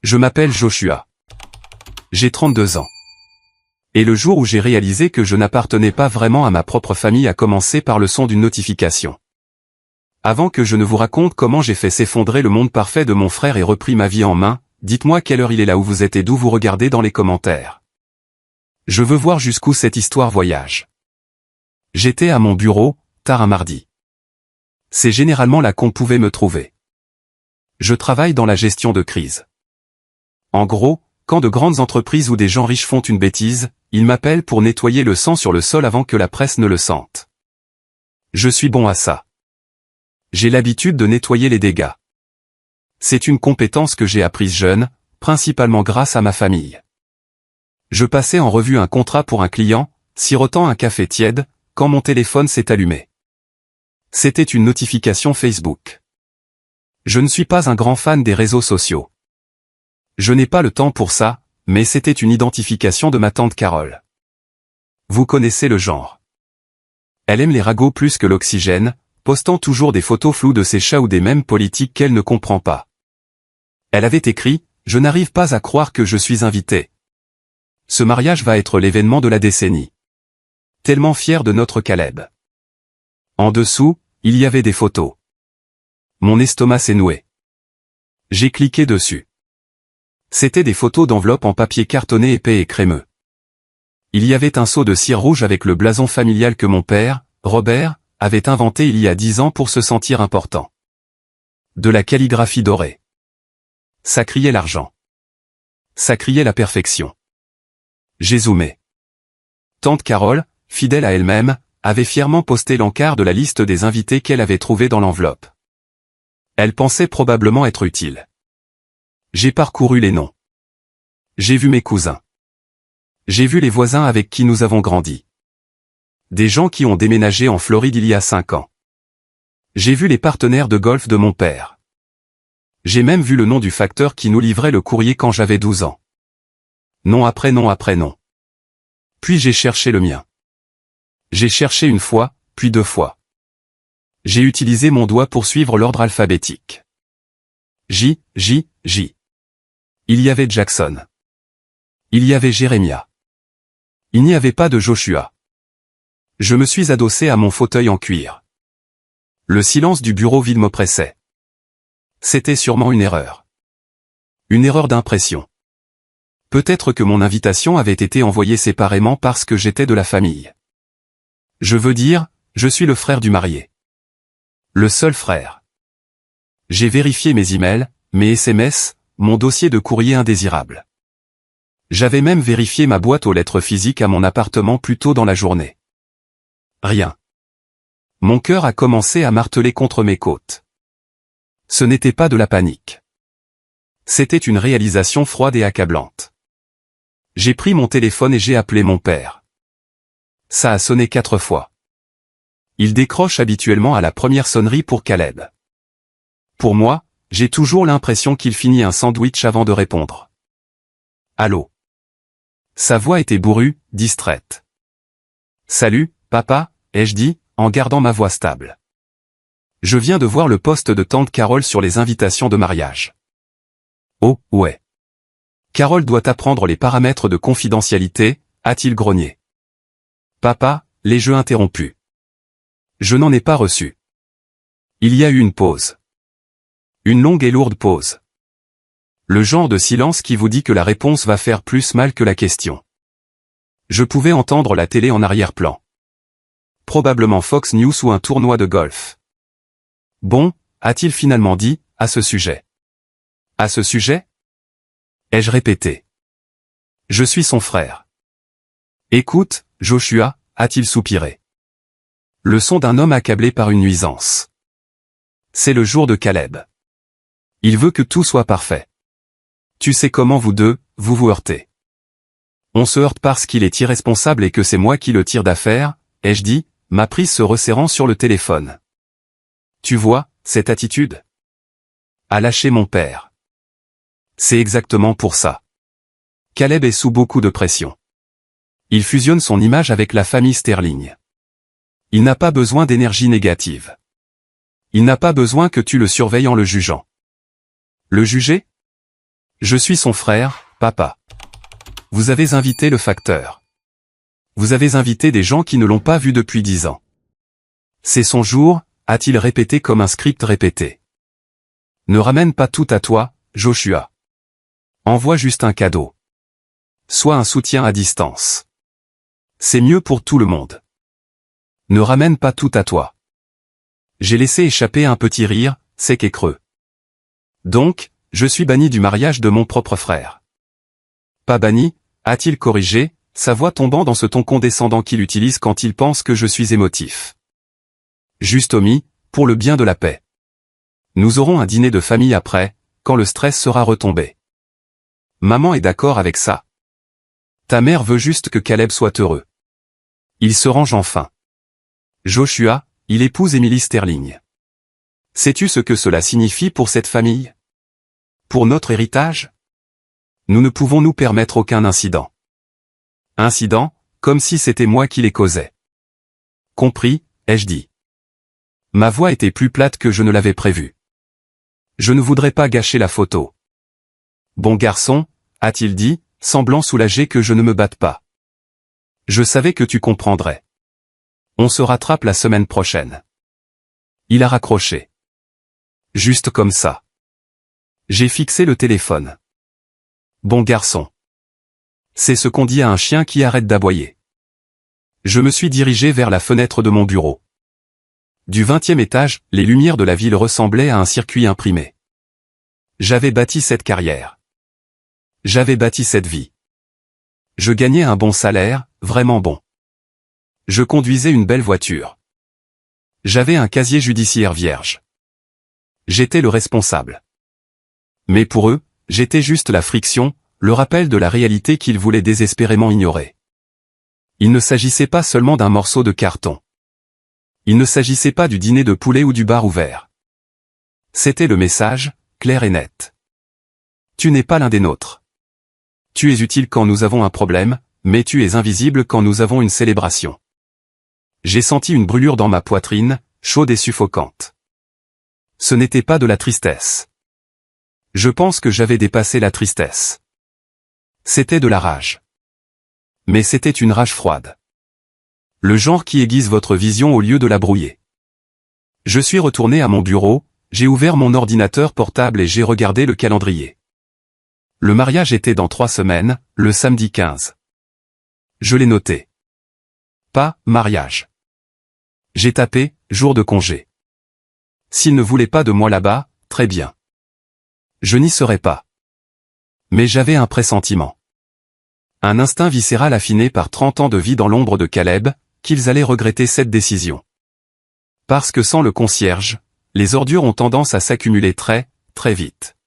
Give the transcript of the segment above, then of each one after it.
Je m'appelle Joshua. J'ai 32 ans. Et le jour où j'ai réalisé que je n'appartenais pas vraiment à ma propre famille a commencé par le son d'une notification. Avant que je ne vous raconte comment j'ai fait s'effondrer le monde parfait de mon frère et repris ma vie en main, dites-moi quelle heure il est là où vous êtes et d'où vous regardez dans les commentaires. Je veux voir jusqu'où cette histoire voyage. J'étais à mon bureau, tard un mardi. C'est généralement là qu'on pouvait me trouver. Je travaille dans la gestion de crise. En gros, quand de grandes entreprises ou des gens riches font une bêtise, ils m'appellent pour nettoyer le sang sur le sol avant que la presse ne le sente. Je suis bon à ça. J'ai l'habitude de nettoyer les dégâts. C'est une compétence que j'ai apprise jeune, principalement grâce à ma famille. Je passais en revue un contrat pour un client, sirotant un café tiède, quand mon téléphone s'est allumé. C'était une notification Facebook. Je ne suis pas un grand fan des réseaux sociaux. Je n'ai pas le temps pour ça, mais c'était une identification de ma tante Carole. Vous connaissez le genre. Elle aime les ragots plus que l'oxygène, postant toujours des photos floues de ses chats ou des mèmes politiques qu'elle ne comprend pas. Elle avait écrit « Je n'arrive pas à croire que je suis invité. Ce mariage va être l'événement de la décennie. Tellement fier de notre Caleb. » En dessous, il y avait des photos. Mon estomac s'est noué. J'ai cliqué dessus. C'était des photos d'enveloppes en papier cartonné épais et crémeux. Il y avait un seau de cire rouge avec le blason familial que mon père, Robert, avait inventé il y a 10 ans pour se sentir important. De la calligraphie dorée. Ça criait l'argent. Ça criait la perfection. J'ai zoomé. Tante Carole, fidèle à elle-même, avait fièrement posté l'encart de la liste des invités qu'elle avait trouvé dans l'enveloppe. Elle pensait probablement être utile. J'ai parcouru les noms. J'ai vu mes cousins. J'ai vu les voisins avec qui nous avons grandi. Des gens qui ont déménagé en Floride il y a 5 ans. J'ai vu les partenaires de golf de mon père. J'ai même vu le nom du facteur qui nous livrait le courrier quand j'avais 12 ans. Nom après nom après nom. Puis j'ai cherché le mien. J'ai cherché une fois, puis 2 fois. J'ai utilisé mon doigt pour suivre l'ordre alphabétique. J. Il y avait Jackson. Il y avait Jérémia. Il n'y avait pas de Joshua. Je me suis adossé à mon fauteuil en cuir. Le silence du bureau vide m'oppressait. C'était sûrement une erreur. Une erreur d'impression. Peut-être que mon invitation avait été envoyée séparément parce que j'étais de la famille. Je veux dire, je suis le frère du marié. Le seul frère. J'ai vérifié mes emails, mes SMS, mon dossier de courrier indésirable. J'avais même vérifié ma boîte aux lettres physiques à mon appartement plus tôt dans la journée. Rien. Mon cœur a commencé à marteler contre mes côtes. Ce n'était pas de la panique. C'était une réalisation froide et accablante. J'ai pris mon téléphone et j'ai appelé mon père. Ça a sonné 4 fois. Il décroche habituellement à la première sonnerie pour Caleb. Pour moi, j'ai toujours l'impression qu'il finit un sandwich avant de répondre. Allô. Sa voix était bourrue, distraite. Salut, papa, ai-je dit, en gardant ma voix stable. Je viens de voir le post de tante Carole sur les invitations de mariage. Oh, ouais. Carole doit apprendre les paramètres de confidentialité, a-t-il grogné. Papa, les jeux interrompus. Je n'en ai pas reçu. Il y a eu une pause. Une longue et lourde pause. Le genre de silence qui vous dit que la réponse va faire plus mal que la question. Je pouvais entendre la télé en arrière-plan. Probablement Fox News ou un tournoi de golf. Bon, a-t-il finalement dit, à ce sujet. À ce sujet? Ai-je répété. Je suis son frère. Écoute, Joshua, a-t-il soupiré. Le son d'un homme accablé par une nuisance. C'est le jour de Caleb. Il veut que tout soit parfait. Tu sais comment vous deux, vous vous heurtez. On se heurte parce qu'il est irresponsable et que c'est moi qui le tire d'affaire, ai-je dit, ma prise se resserrant sur le téléphone. Tu vois, cette attitude? A lâché mon père. C'est exactement pour ça. Caleb est sous beaucoup de pression. Il fusionne son image avec la famille Sterling. Il n'a pas besoin d'énergie négative. Il n'a pas besoin que tu le surveilles en le jugeant. Le juger? Je suis son frère, papa. Vous avez invité le facteur. Vous avez invité des gens qui ne l'ont pas vu depuis 10 ans. C'est son jour, a-t-il répété comme un script répété. Ne ramène pas tout à toi, Joshua. Envoie juste un cadeau. Sois un soutien à distance. C'est mieux pour tout le monde. Ne ramène pas tout à toi. J'ai laissé échapper un petit rire, sec et creux. Donc, je suis banni du mariage de mon propre frère. Pas banni, a-t-il corrigé, sa voix tombant dans ce ton condescendant qu'il utilise quand il pense que je suis émotif. Juste omis, pour le bien de la paix. Nous aurons un dîner de famille après, quand le stress sera retombé. Maman est d'accord avec ça. Ta mère veut juste que Caleb soit heureux. Il se range enfin. Joshua, il épouse Emily Sterling. Sais-tu ce que cela signifie pour cette famille? Pour notre héritage? Nous ne pouvons nous permettre aucun incident. Incident, comme si c'était moi qui les causais. Compris, ai-je dit. Ma voix était plus plate que je ne l'avais prévu. Je ne voudrais pas gâcher la photo. Bon garçon, a-t-il dit, semblant soulagé que je ne me batte pas. Je savais que tu comprendrais. On se rattrape la semaine prochaine. Il a raccroché. Juste comme ça. J'ai fixé le téléphone. Bon garçon. C'est ce qu'on dit à un chien qui arrête d'aboyer. Je me suis dirigé vers la fenêtre de mon bureau. Du 20e étage, les lumières de la ville ressemblaient à un circuit imprimé. J'avais bâti cette carrière. J'avais bâti cette vie. Je gagnais un bon salaire, vraiment bon. Je conduisais une belle voiture. J'avais un casier judiciaire vierge. J'étais le responsable. Mais pour eux, j'étais juste la friction, le rappel de la réalité qu'ils voulaient désespérément ignorer. Il ne s'agissait pas seulement d'un morceau de carton. Il ne s'agissait pas du dîner de poulet ou du bar ouvert. C'était le message, clair et net. Tu n'es pas l'un des nôtres. Tu es utile quand nous avons un problème, mais tu es invisible quand nous avons une célébration. J'ai senti une brûlure dans ma poitrine, chaude et suffocante. Ce n'était pas de la tristesse. Je pense que j'avais dépassé la tristesse. C'était de la rage. Mais c'était une rage froide. Le genre qui aiguise votre vision au lieu de la brouiller. Je suis retourné à mon bureau, j'ai ouvert mon ordinateur portable et j'ai regardé le calendrier. Le mariage était dans 3 semaines, le samedi 15. Je l'ai noté. Pas mariage. J'ai tapé jour de congé. S'il ne voulait pas de moi là-bas, très bien. Je n'y serais pas. Mais j'avais un pressentiment. Un instinct viscéral affiné par 30 ans de vie dans l'ombre de Caleb, qu'ils allaient regretter cette décision. Parce que sans le concierge, les ordures ont tendance à s'accumuler très, très vite.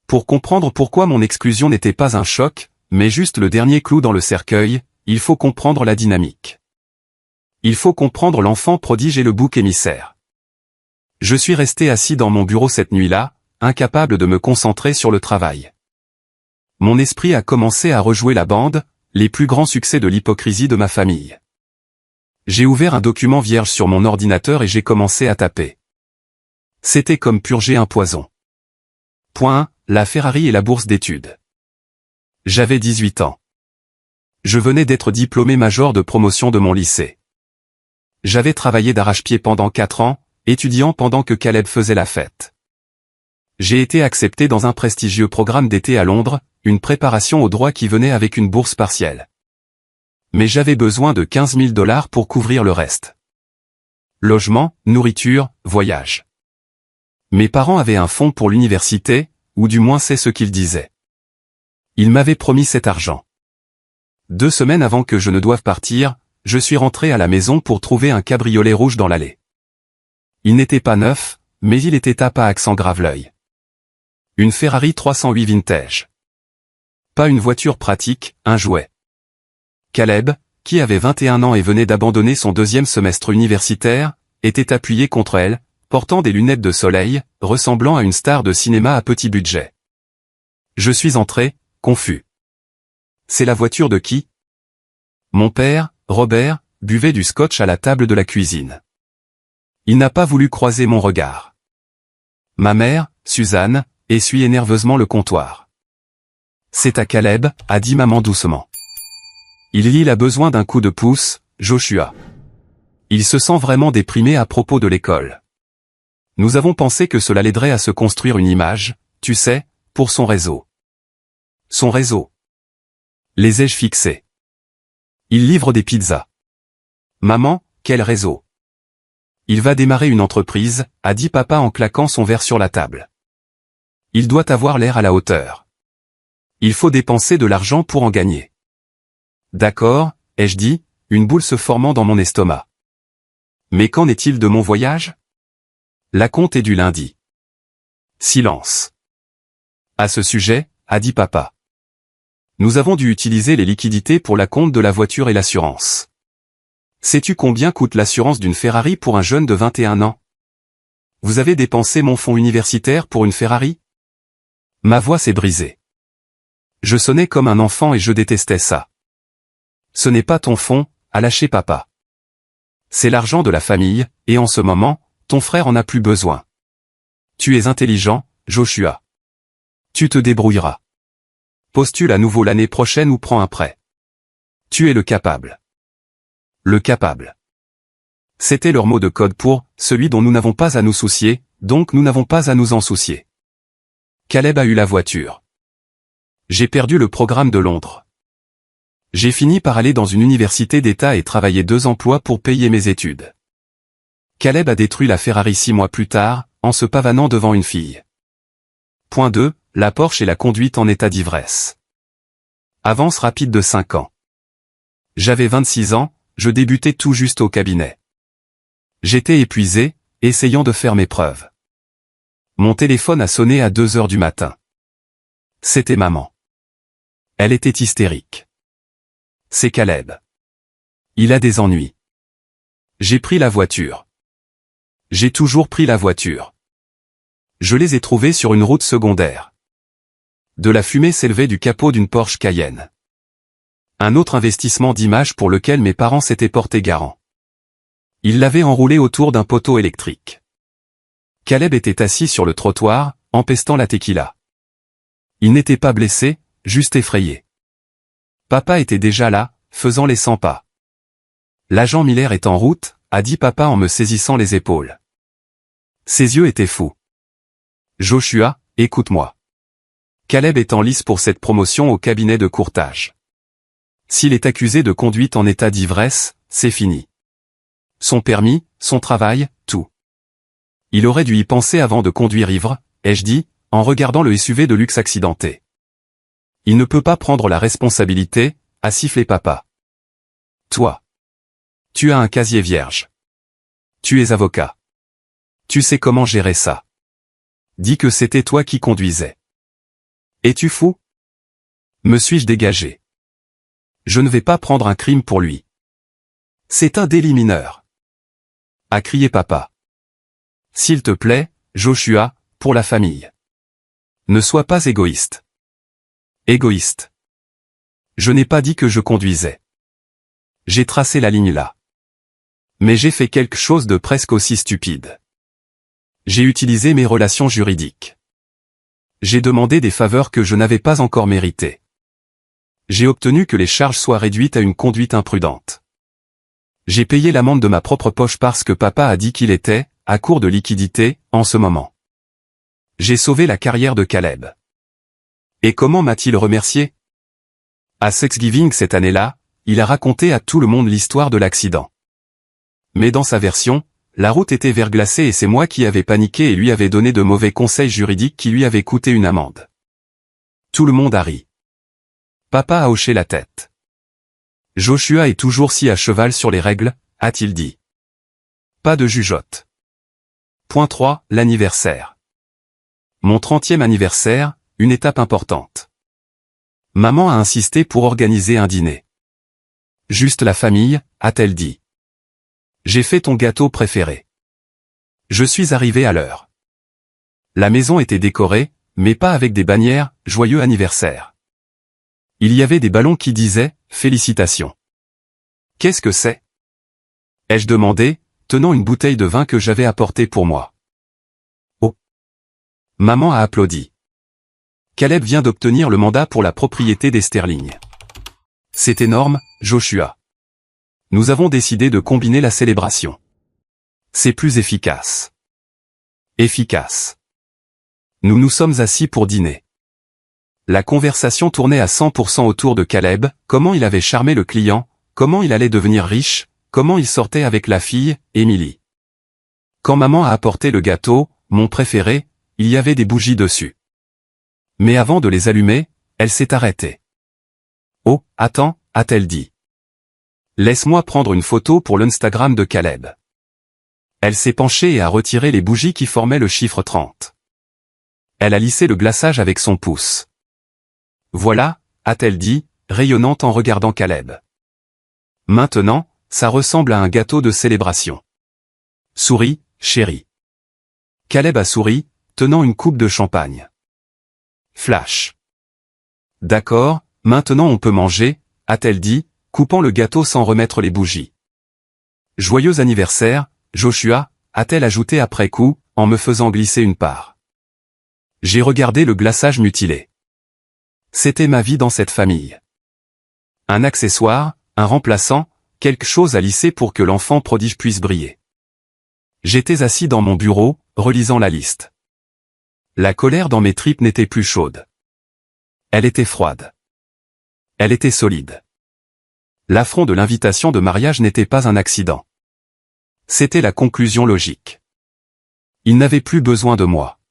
Pour comprendre pourquoi mon exclusion n'était pas un choc, mais juste le dernier clou dans le cercueil, il faut comprendre la dynamique. Il faut comprendre l'enfant prodige et le bouc émissaire. Je suis resté assis dans mon bureau cette nuit-là, incapable de me concentrer sur le travail. Mon esprit a commencé à rejouer la bande, les plus grands succès de l'hypocrisie de ma famille. J'ai ouvert un document vierge sur mon ordinateur et j'ai commencé à taper. C'était comme purger un poison. Point, la Ferrari et la bourse d'études. J'avais 18 ans. Je venais d'être diplômé major de promotion de mon lycée. J'avais travaillé d'arrache-pied pendant 4 ans, étudiant pendant que Caleb faisait la fête. J'ai été accepté dans un prestigieux programme d'été à Londres, une préparation au droit qui venait avec une bourse partielle. Mais j'avais besoin de 15 000 $ pour couvrir le reste. Logement, nourriture, voyage. Mes parents avaient un fonds pour l'université, ou du moins c'est ce qu'ils disaient. Ils m'avaient promis cet argent. 2 semaines avant que je ne doive partir, je suis rentré à la maison pour trouver un cabriolet rouge dans l'allée. Il n'était pas neuf, mais il était tape à accent grave l'œil. Une Ferrari 308 vintage. Pas une voiture pratique, un jouet. Caleb, qui avait 21 ans et venait d'abandonner son 2e semestre universitaire, était appuyé contre elle, portant des lunettes de soleil, ressemblant à une star de cinéma à petit budget. Je suis entré, confus. C'est la voiture de qui? Mon père, Robert, buvait du scotch à la table de la cuisine. Il n'a pas voulu croiser mon regard. Ma mère, Suzanne, essuyait nerveusement le comptoir. C'est à Caleb, a dit maman doucement. Il a besoin d'un coup de pouce, Joshua. Il se sent vraiment déprimé à propos de l'école. Nous avons pensé que cela l'aiderait à se construire une image, tu sais, pour son réseau. Son réseau. Les ai-je fixés? Il livre des pizzas. Maman, quel réseau? Il va démarrer une entreprise, a dit papa en claquant son verre sur la table. Il doit avoir l'air à la hauteur. Il faut dépenser de l'argent pour en gagner. D'accord, ai-je dit, une boule se formant dans mon estomac. Mais qu'en est-il de mon voyage? La compte est du lundi. Silence. À ce sujet, a dit papa. Nous avons dû utiliser les liquidités pour la compte de la voiture et l'assurance. Sais-tu combien coûte l'assurance d'une Ferrari pour un jeune de 21 ans? Vous avez dépensé mon fonds universitaire pour une Ferrari? Ma voix s'est brisée. Je sonnais comme un enfant et je détestais ça. Ce n'est pas ton fonds, a lâché papa. C'est l'argent de la famille, et en ce moment, ton frère en a plus besoin. Tu es intelligent, Joshua. Tu te débrouilleras. Postule à nouveau l'année prochaine ou prends un prêt. Tu es le capable. Le capable. C'était leur mot de code pour « celui dont nous n'avons pas à nous soucier, donc nous n'avons pas à nous en soucier ». Caleb a eu la voiture. J'ai perdu le programme de Londres. J'ai fini par aller dans une université d'État et travailler 2 emplois pour payer mes études. Caleb a détruit la Ferrari 6 mois plus tard, en se pavanant devant une fille. Point 2, la Porsche et la conduite en état d'ivresse. Avance rapide de 5 ans. J'avais 26 ans, je débutais tout juste au cabinet. J'étais épuisé, essayant de faire mes preuves. Mon téléphone a sonné à 2 heures du matin. C'était maman. Elle était hystérique. C'est Caleb. Il a des ennuis. J'ai pris la voiture. J'ai toujours pris la voiture. Je les ai trouvés sur une route secondaire. De la fumée s'élevait du capot d'une Porsche Cayenne. Un autre investissement d'image pour lequel mes parents s'étaient portés garants. Ils l'avaient enroulé autour d'un poteau électrique. Caleb était assis sur le trottoir, empestant la tequila. Il n'était pas blessé, juste effrayé. Papa était déjà là, faisant les 100 pas. L'agent Miller est en route, a dit papa en me saisissant les épaules. Ses yeux étaient fous. Joshua, écoute-moi. Caleb est en lice pour cette promotion au cabinet de courtage. S'il est accusé de conduite en état d'ivresse, c'est fini. Son permis, son travail, tout. Il aurait dû y penser avant de conduire ivre, ai-je dit, en regardant le SUV de luxe accidenté. Il ne peut pas prendre la responsabilité, a sifflé papa. Toi. Tu as un casier vierge. Tu es avocat. Tu sais comment gérer ça. Dis que c'était toi qui conduisais. Es-tu fou? Me suis-je dégagé? Je ne vais pas prendre un crime pour lui. C'est un délit mineur. A crié papa. S'il te plaît, Joshua, pour la famille. Ne sois pas égoïste. Égoïste. Je n'ai pas dit que je conduisais. J'ai tracé la ligne là. Mais j'ai fait quelque chose de presque aussi stupide. J'ai utilisé mes relations juridiques. J'ai demandé des faveurs que je n'avais pas encore méritées. J'ai obtenu que les charges soient réduites à une conduite imprudente. J'ai payé l'amende de ma propre poche parce que papa a dit qu'il était, à court de liquidités, en ce moment. J'ai sauvé la carrière de Caleb. Et comment m'a-t-il remercié? À Thanksgiving cette année-là, il a raconté à tout le monde l'histoire de l'accident. Mais dans sa version, la route était verglacée et c'est moi qui avais paniqué et lui avais donné de mauvais conseils juridiques qui lui avaient coûté une amende. Tout le monde a ri. Papa a hoché la tête. Joshua est toujours si à cheval sur les règles, a-t-il dit. Pas de jugeote. Point 3, l'anniversaire. Mon 30e anniversaire, une étape importante. Maman a insisté pour organiser un dîner. Juste la famille, a-t-elle dit. J'ai fait ton gâteau préféré. Je suis arrivé à l'heure. La maison était décorée, mais pas avec des bannières, joyeux anniversaire. Il y avait des ballons qui disaient, félicitations. Qu'est-ce que c'est? Ai-je demandé, tenant une bouteille de vin que j'avais apportée pour moi. Oh. Maman a applaudi. Caleb vient d'obtenir le mandat pour la propriété des Sterling. C'est énorme, Joshua. Nous avons décidé de combiner la célébration. C'est plus efficace. Efficace. Nous nous sommes assis pour dîner. La conversation tournait à 100% autour de Caleb, comment il avait charmé le client, comment il allait devenir riche, comment il sortait avec la fille, Emily. Quand maman a apporté le gâteau, mon préféré, il y avait des bougies dessus. Mais avant de les allumer, elle s'est arrêtée. Oh, attends, a-t-elle dit. Laisse-moi prendre une photo pour l'Instagram de Caleb. Elle s'est penchée et a retiré les bougies qui formaient le chiffre 30. Elle a lissé le glaçage avec son pouce. Voilà, a-t-elle dit, rayonnante en regardant Caleb. Maintenant, ça ressemble à un gâteau de célébration. Souris, chérie. Caleb a souri, tenant une coupe de champagne. Flash. D'accord, maintenant on peut manger, a-t-elle dit, coupant le gâteau sans remettre les bougies. Joyeux anniversaire, Joshua, a-t-elle ajouté après coup, en me faisant glisser une part. J'ai regardé le glaçage mutilé. C'était ma vie dans cette famille. Un accessoire, un remplaçant, quelque chose à lisser pour que l'enfant prodige puisse briller. J'étais assis dans mon bureau, relisant la liste. La colère dans mes tripes n'était plus chaude. Elle était froide. Elle était solide. L'affront de l'invitation de mariage n'était pas un accident. C'était la conclusion logique. Il n'avait plus besoin de moi.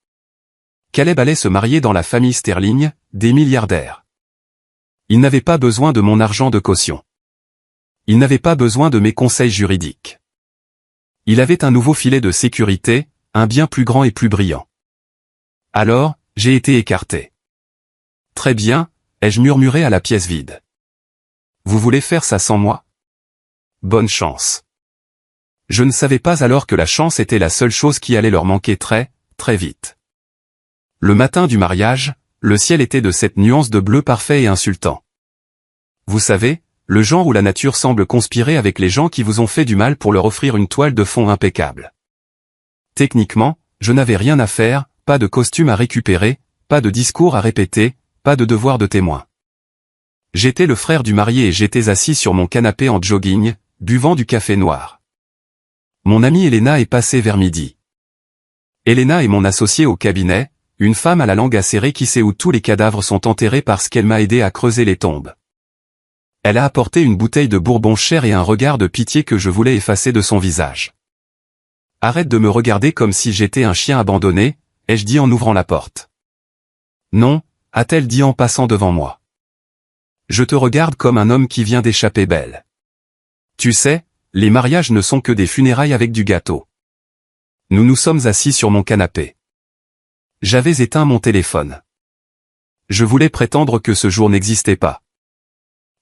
Caleb allait se marier dans la famille Sterling, des milliardaires. Il n'avait pas besoin de mon argent de caution. Il n'avait pas besoin de mes conseils juridiques. Il avait un nouveau filet de sécurité, un bien plus grand et plus brillant. Alors, j'ai été écarté. Très bien, ai-je murmuré à la pièce vide. Vous voulez faire ça sans moi? Bonne chance. Je ne savais pas alors que la chance était la seule chose qui allait leur manquer très, très vite. Le matin du mariage, le ciel était de cette nuance de bleu parfait et insultant. Vous savez, le genre où la nature semble conspirer avec les gens qui vous ont fait du mal pour leur offrir une toile de fond impeccable. Techniquement, je n'avais rien à faire, pas de costume à récupérer, pas de discours à répéter, pas de devoir de témoin. J'étais le frère du marié et j'étais assis sur mon canapé en jogging, buvant du café noir. Mon amie Elena est passée vers midi. Elena est mon associée au cabinet, une femme à la langue acérée qui sait où tous les cadavres sont enterrés parce qu'elle m'a aidé à creuser les tombes. Elle a apporté une bouteille de bourbon cher et un regard de pitié que je voulais effacer de son visage. Arrête de me regarder comme si j'étais un chien abandonné, ai-je dit en ouvrant la porte. Non, a-t-elle dit en passant devant moi. Je te regarde comme un homme qui vient d'échapper belle. Tu sais, les mariages ne sont que des funérailles avec du gâteau. Nous nous sommes assis sur mon canapé. J'avais éteint mon téléphone. Je voulais prétendre que ce jour n'existait pas.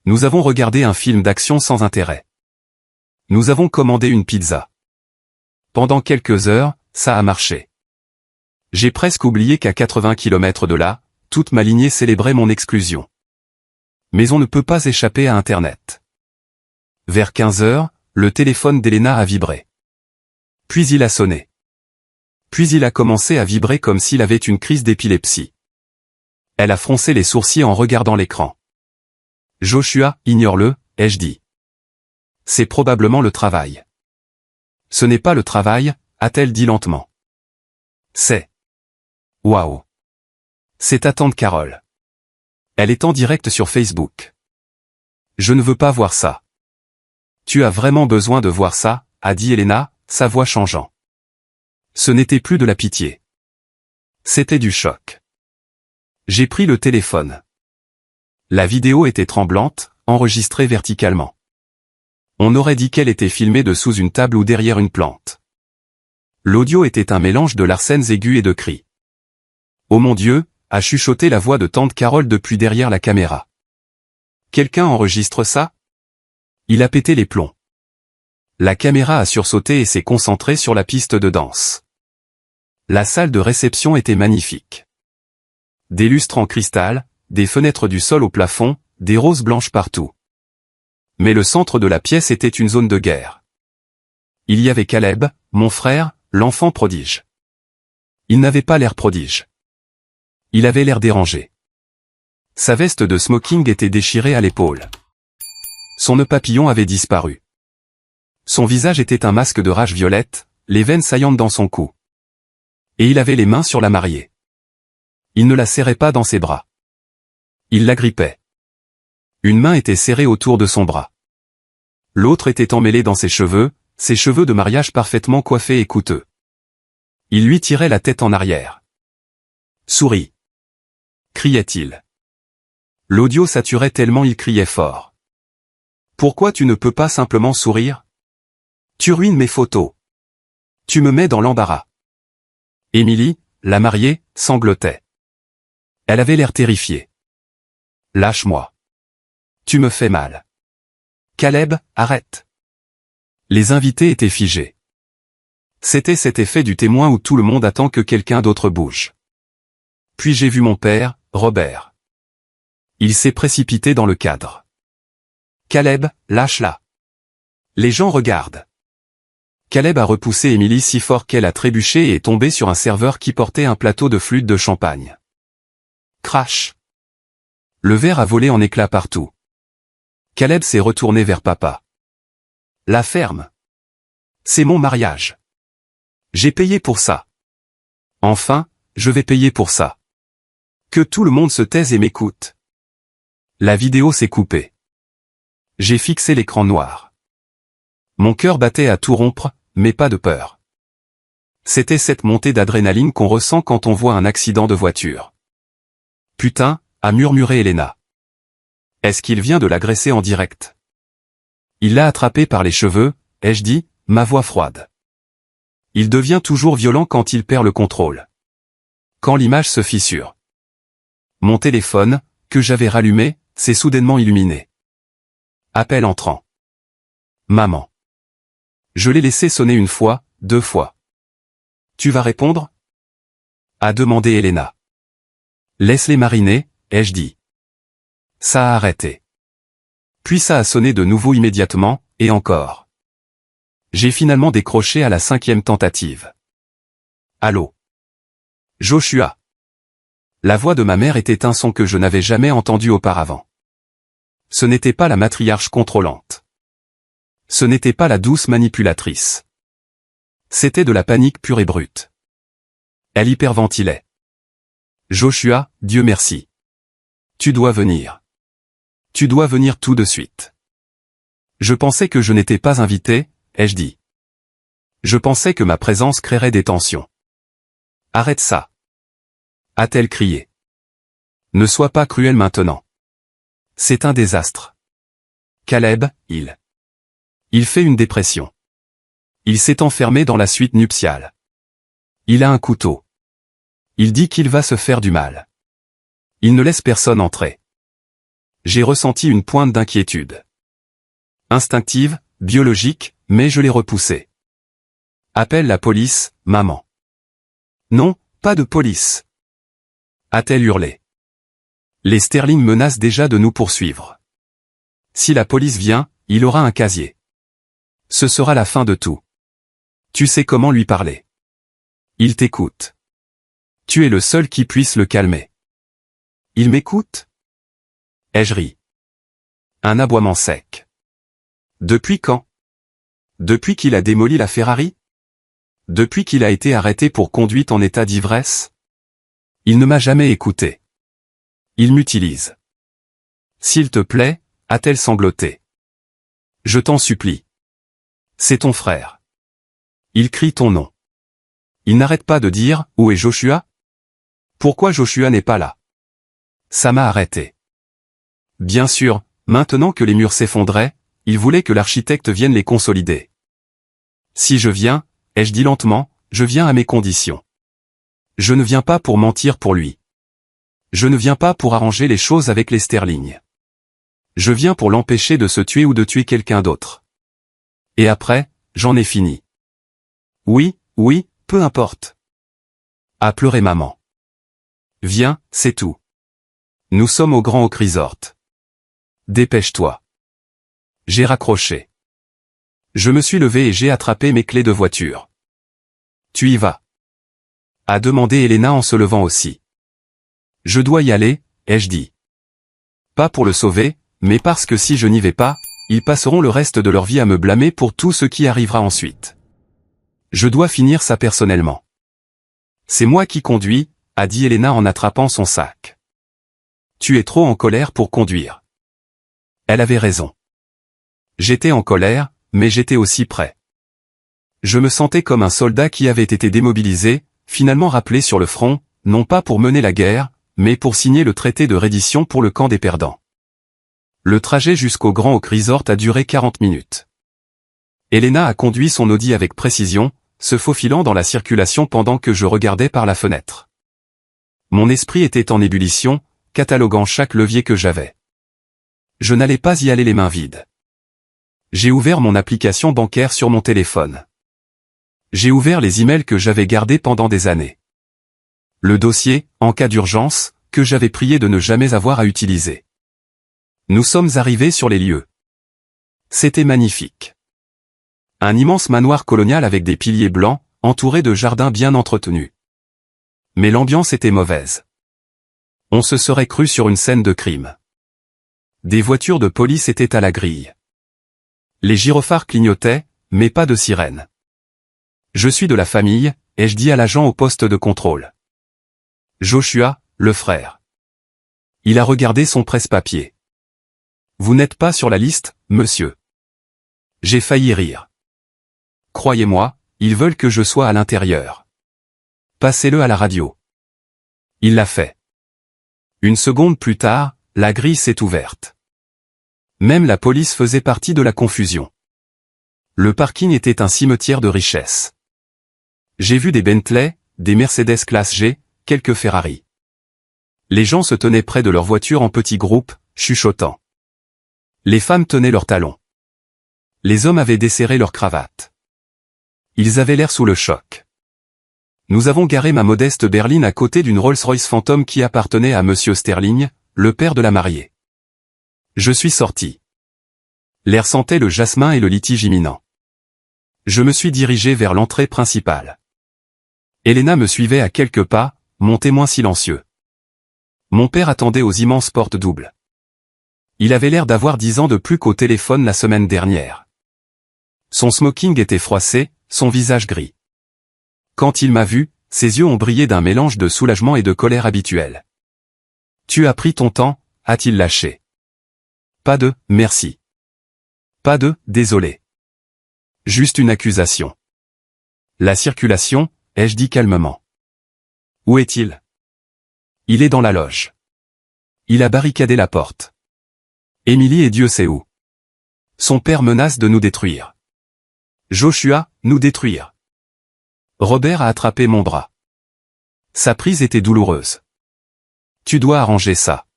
Nous avons regardé un film d'action sans intérêt. Nous avons commandé une pizza. Pendant quelques heures, ça a marché. J'ai presque oublié qu'à 80 km de là, toute ma lignée célébrait mon exclusion. Mais on ne peut pas échapper à Internet. Vers 15 heures, le téléphone d'Elena a vibré. Puis il a sonné. Puis il a commencé à vibrer comme s'il avait une crise d'épilepsie. Elle a froncé les sourcils en regardant l'écran. Joshua, ignore-le, ai-je dit. C'est probablement le travail. Ce n'est pas le travail, a-t-elle dit lentement. C'est. Waouh. C'est ta tante Carole. Elle est en direct sur Facebook. Je ne veux pas voir ça. Tu as vraiment besoin de voir ça, a dit Elena, sa voix changeant. Ce n'était plus de la pitié. C'était du choc. J'ai pris le téléphone. La vidéo était tremblante, enregistrée verticalement. On aurait dit qu'elle était filmée de sous une table ou derrière une plante. L'audio était un mélange de larcènes aigus et de cris. Oh mon Dieu, a chuchoté la voix de tante Carole depuis derrière la caméra. Quelqu'un enregistre ça? Il a pété les plombs. La caméra a sursauté et s'est concentrée sur la piste de danse. La salle de réception était magnifique. Des lustres en cristal, des fenêtres du sol au plafond, des roses blanches partout. Mais le centre de la pièce était une zone de guerre. Il y avait Caleb, mon frère, l'enfant prodige. Il n'avait pas l'air prodige. Il avait l'air dérangé. Sa veste de smoking était déchirée à l'épaule. Son nœud papillon avait disparu. Son visage était un masque de rage violette, les veines saillantes dans son cou. Et il avait les mains sur la mariée. Il ne la serrait pas dans ses bras. Il l'agrippait. Une main était serrée autour de son bras. L'autre était emmêlée dans ses cheveux de mariage parfaitement coiffés et coûteux. Il lui tirait la tête en arrière. « Souris !» criait-il. L'audio saturait tellement il criait fort. « Pourquoi tu ne peux pas simplement sourire ? Tu ruines mes photos. Tu me mets dans l'embarras. » Émilie, la mariée, sanglotait. Elle avait l'air terrifiée. « Lâche-moi. Tu me fais mal. » « Caleb, arrête !» Les invités étaient figés. C'était cet effet du témoin où tout le monde attend que quelqu'un d'autre bouge. Puis j'ai vu mon père, Robert. Il s'est précipité dans le cadre. « Caleb, lâche-la. » Les gens regardent. Caleb a repoussé Émilie si fort qu'elle a trébuché et est tombée sur un serveur qui portait un plateau de flûte de champagne. Crash! Le verre a volé en éclats partout. Caleb s'est retourné vers papa. « La ferme. C'est mon mariage. J'ai payé pour ça. Enfin, je vais payer pour ça. Que tout le monde se taise et m'écoute. » La vidéo s'est coupée. J'ai fixé l'écran noir. Mon cœur battait à tout rompre, mais pas de peur. C'était cette montée d'adrénaline qu'on ressent quand on voit un accident de voiture. « Putain !» a murmuré Elena. Est-ce qu'il vient de l'agresser en direct? Il l'a attrapé par les cheveux, ai-je dit, ma voix froide. Il devient toujours violent quand il perd le contrôle. Quand l'image se fissure. Mon téléphone, que j'avais rallumé, s'est soudainement illuminé. Appel entrant. Maman. Je l'ai laissé sonner une fois, 2 fois. Tu vas répondre? A demandé Elena. Laisse-les mariner, ai-je dit. Ça a arrêté. Puis ça a sonné de nouveau immédiatement, et encore. J'ai finalement décroché à la 5e tentative. Allô? Joshua. La voix de ma mère était un son que je n'avais jamais entendu auparavant. Ce n'était pas la matriarche contrôlante. Ce n'était pas la douce manipulatrice. C'était de la panique pure et brute. Elle hyperventilait. Joshua, Dieu merci. Tu dois venir. Tu dois venir tout de suite. Je pensais que je n'étais pas invité, ai-je dit. Je pensais que ma présence créerait des tensions. Arrête ça. A-t-elle crié. Ne sois pas cruel maintenant. C'est un désastre. Caleb, il fait une dépression. Il s'est enfermé dans la suite nuptiale. Il a un couteau. Il dit qu'il va se faire du mal. Il ne laisse personne entrer. J'ai ressenti une pointe d'inquiétude. Instinctive, biologique, mais je l'ai repoussée. Appelle la police, maman. Non, pas de police. A-t-elle hurlé. Les Sterling menacent déjà de nous poursuivre. Si la police vient, il aura un casier. Ce sera la fin de tout. Tu sais comment lui parler. Il t'écoute. Tu es le seul qui puisse le calmer. Il m'écoute? Ai-je ri. Un aboiement sec. Depuis quand? Depuis qu'il a démoli la Ferrari? Depuis qu'il a été arrêté pour conduite en état d'ivresse? Il ne m'a jamais écouté. Il m'utilise. S'il te plaît, a-t-elle sangloté. Je t'en supplie. C'est ton frère. Il crie ton nom. Il n'arrête pas de dire « Où est Joshua ?» Pourquoi Joshua n'est pas là? Ça m'a arrêté. Bien sûr, maintenant que les murs s'effondraient, il voulait que l'architecte vienne les consolider. Si je viens, ai-je dit lentement, je viens à mes conditions. Je ne viens pas pour mentir pour lui. Je ne viens pas pour arranger les choses avec les Sterling. Je viens pour l'empêcher de se tuer ou de tuer quelqu'un d'autre. Et après, j'en ai fini. Oui, peu importe. A pleuré maman. Viens, c'est tout. Nous sommes au Grand Oak Resort. Dépêche-toi. J'ai raccroché. Je me suis levé et j'ai attrapé mes clés de voiture. Tu y vas? A demandé Elena en se levant aussi. Je dois y aller, ai-je dit. Pas pour le sauver, mais parce que si je n'y vais pas, ils passeront le reste de leur vie à me blâmer pour tout ce qui arrivera ensuite. Je dois finir ça personnellement. C'est moi qui conduis, a dit Elena en attrapant son sac. Tu es trop en colère pour conduire. Elle avait raison. J'étais en colère, mais j'étais aussi prêt. Je me sentais comme un soldat qui avait été démobilisé, finalement rappelé sur le front, non pas pour mener la guerre, mais pour signer le traité de reddition pour le camp des perdants. Le trajet jusqu'au Grand Oak Resort a duré 40 minutes. Elena a conduit son Audi avec précision, se faufilant dans la circulation pendant que je regardais par la fenêtre. Mon esprit était en ébullition, cataloguant chaque levier que j'avais. Je n'allais pas y aller les mains vides. J'ai ouvert mon application bancaire sur mon téléphone. J'ai ouvert les emails que j'avais gardés pendant des années. Le dossier, en cas d'urgence, que j'avais prié de ne jamais avoir à utiliser. Nous sommes arrivés sur les lieux. C'était magnifique. Un immense manoir colonial avec des piliers blancs, entouré de jardins bien entretenus. Mais l'ambiance était mauvaise. On se serait cru sur une scène de crime. Des voitures de police étaient à la grille. Les gyrophares clignotaient, mais pas de sirène. Je suis de la famille, ai-je dit à l'agent au poste de contrôle. Joshua, le frère. Il a regardé son presse-papier. Vous n'êtes pas sur la liste, monsieur. J'ai failli rire. Croyez-moi, ils veulent que je sois à l'intérieur. Passez-le à la radio. Il l'a fait. Une seconde plus tard, la grille s'est ouverte. Même la police faisait partie de la confusion. Le parking était un cimetière de richesses. J'ai vu des Bentley, des Mercedes classe G, quelques Ferrari. Les gens se tenaient près de leur voiture en petits groupes, chuchotant. Les femmes tenaient leurs talons. Les hommes avaient desserré leurs cravates. Ils avaient l'air sous le choc. Nous avons garé ma modeste berline à côté d'une Rolls-Royce Phantom qui appartenait à Monsieur Sterling, le père de la mariée. Je suis sorti. L'air sentait le jasmin et le litige imminent. Je me suis dirigé vers l'entrée principale. Elena me suivait à quelques pas, mon témoin silencieux. Mon père attendait aux immenses portes doubles. Il avait l'air d'avoir 10 ans de plus qu'au téléphone la semaine dernière. Son smoking était froissé, son visage gris. Quand il m'a vu, ses yeux ont brillé d'un mélange de soulagement et de colère habituel. Tu as pris ton temps, a-t-il lâché. Pas de « merci ». Pas de « désolé ». Juste une accusation. La circulation, ai-je dit calmement. Où est-il? Il est dans la loge. Il a barricadé la porte. Émilie et Dieu sait où. Son père menace de nous détruire. Joshua, nous détruire. Robert a attrapé mon bras. Sa prise était douloureuse. Tu dois arranger ça.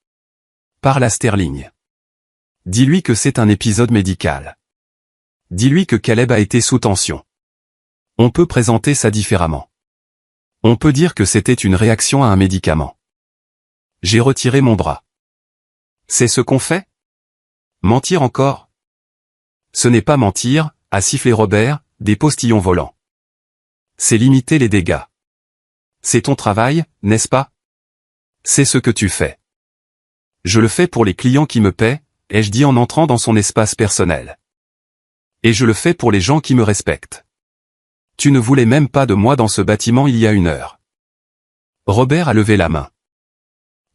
Parle à Sterling. Dis-lui que c'est un épisode médical. Dis-lui que Caleb a été sous tension. On peut présenter ça différemment. On peut dire que c'était une réaction à un médicament. J'ai retiré mon bras. C'est ce qu'on fait? Mentir encore? Ce n'est pas mentir, a sifflé Robert, des postillons volants. C'est limiter les dégâts. C'est ton travail, n'est-ce pas? C'est ce que tu fais. Je le fais pour les clients qui me paient, ai-je dit en entrant dans son espace personnel. Et je le fais pour les gens qui me respectent. Tu ne voulais même pas de moi dans ce bâtiment il y a 1 heure. Robert a levé la main.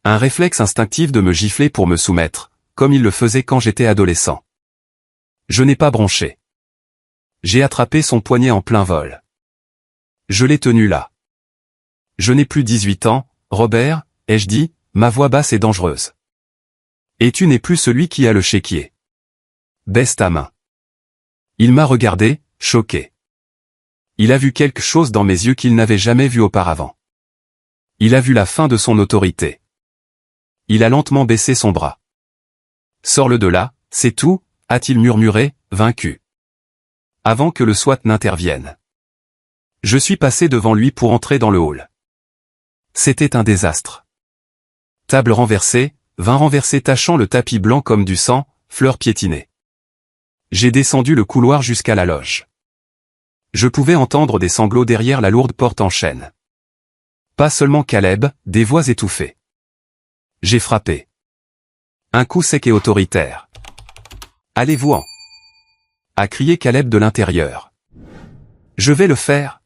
Un réflexe instinctif de me gifler pour me soumettre, comme il le faisait quand j'étais adolescent. Je n'ai pas bronché. J'ai attrapé son poignet en plein vol. Je l'ai tenu là. Je n'ai plus 18 ans, Robert, ai-je dit, ma voix basse et dangereuse. Et tu n'es plus celui qui a le chéquier. Baisse ta main. Il m'a regardé, choqué. Il a vu quelque chose dans mes yeux qu'il n'avait jamais vu auparavant. Il a vu la fin de son autorité. Il a lentement baissé son bras. Sors-le de là, c'est tout, a-t-il murmuré, vaincu. Avant que le SWAT n'intervienne. Je suis passé devant lui pour entrer dans le hall. C'était un désastre. Table renversée, vin renversé tachant le tapis blanc comme du sang, fleurs piétinées. J'ai descendu le couloir jusqu'à la loge. Je pouvais entendre des sanglots derrière la lourde porte en chêne. Pas seulement Caleb, des voix étouffées. J'ai frappé. Un coup sec et autoritaire. Allez-vous-en, a crié Caleb de l'intérieur. Je vais le faire.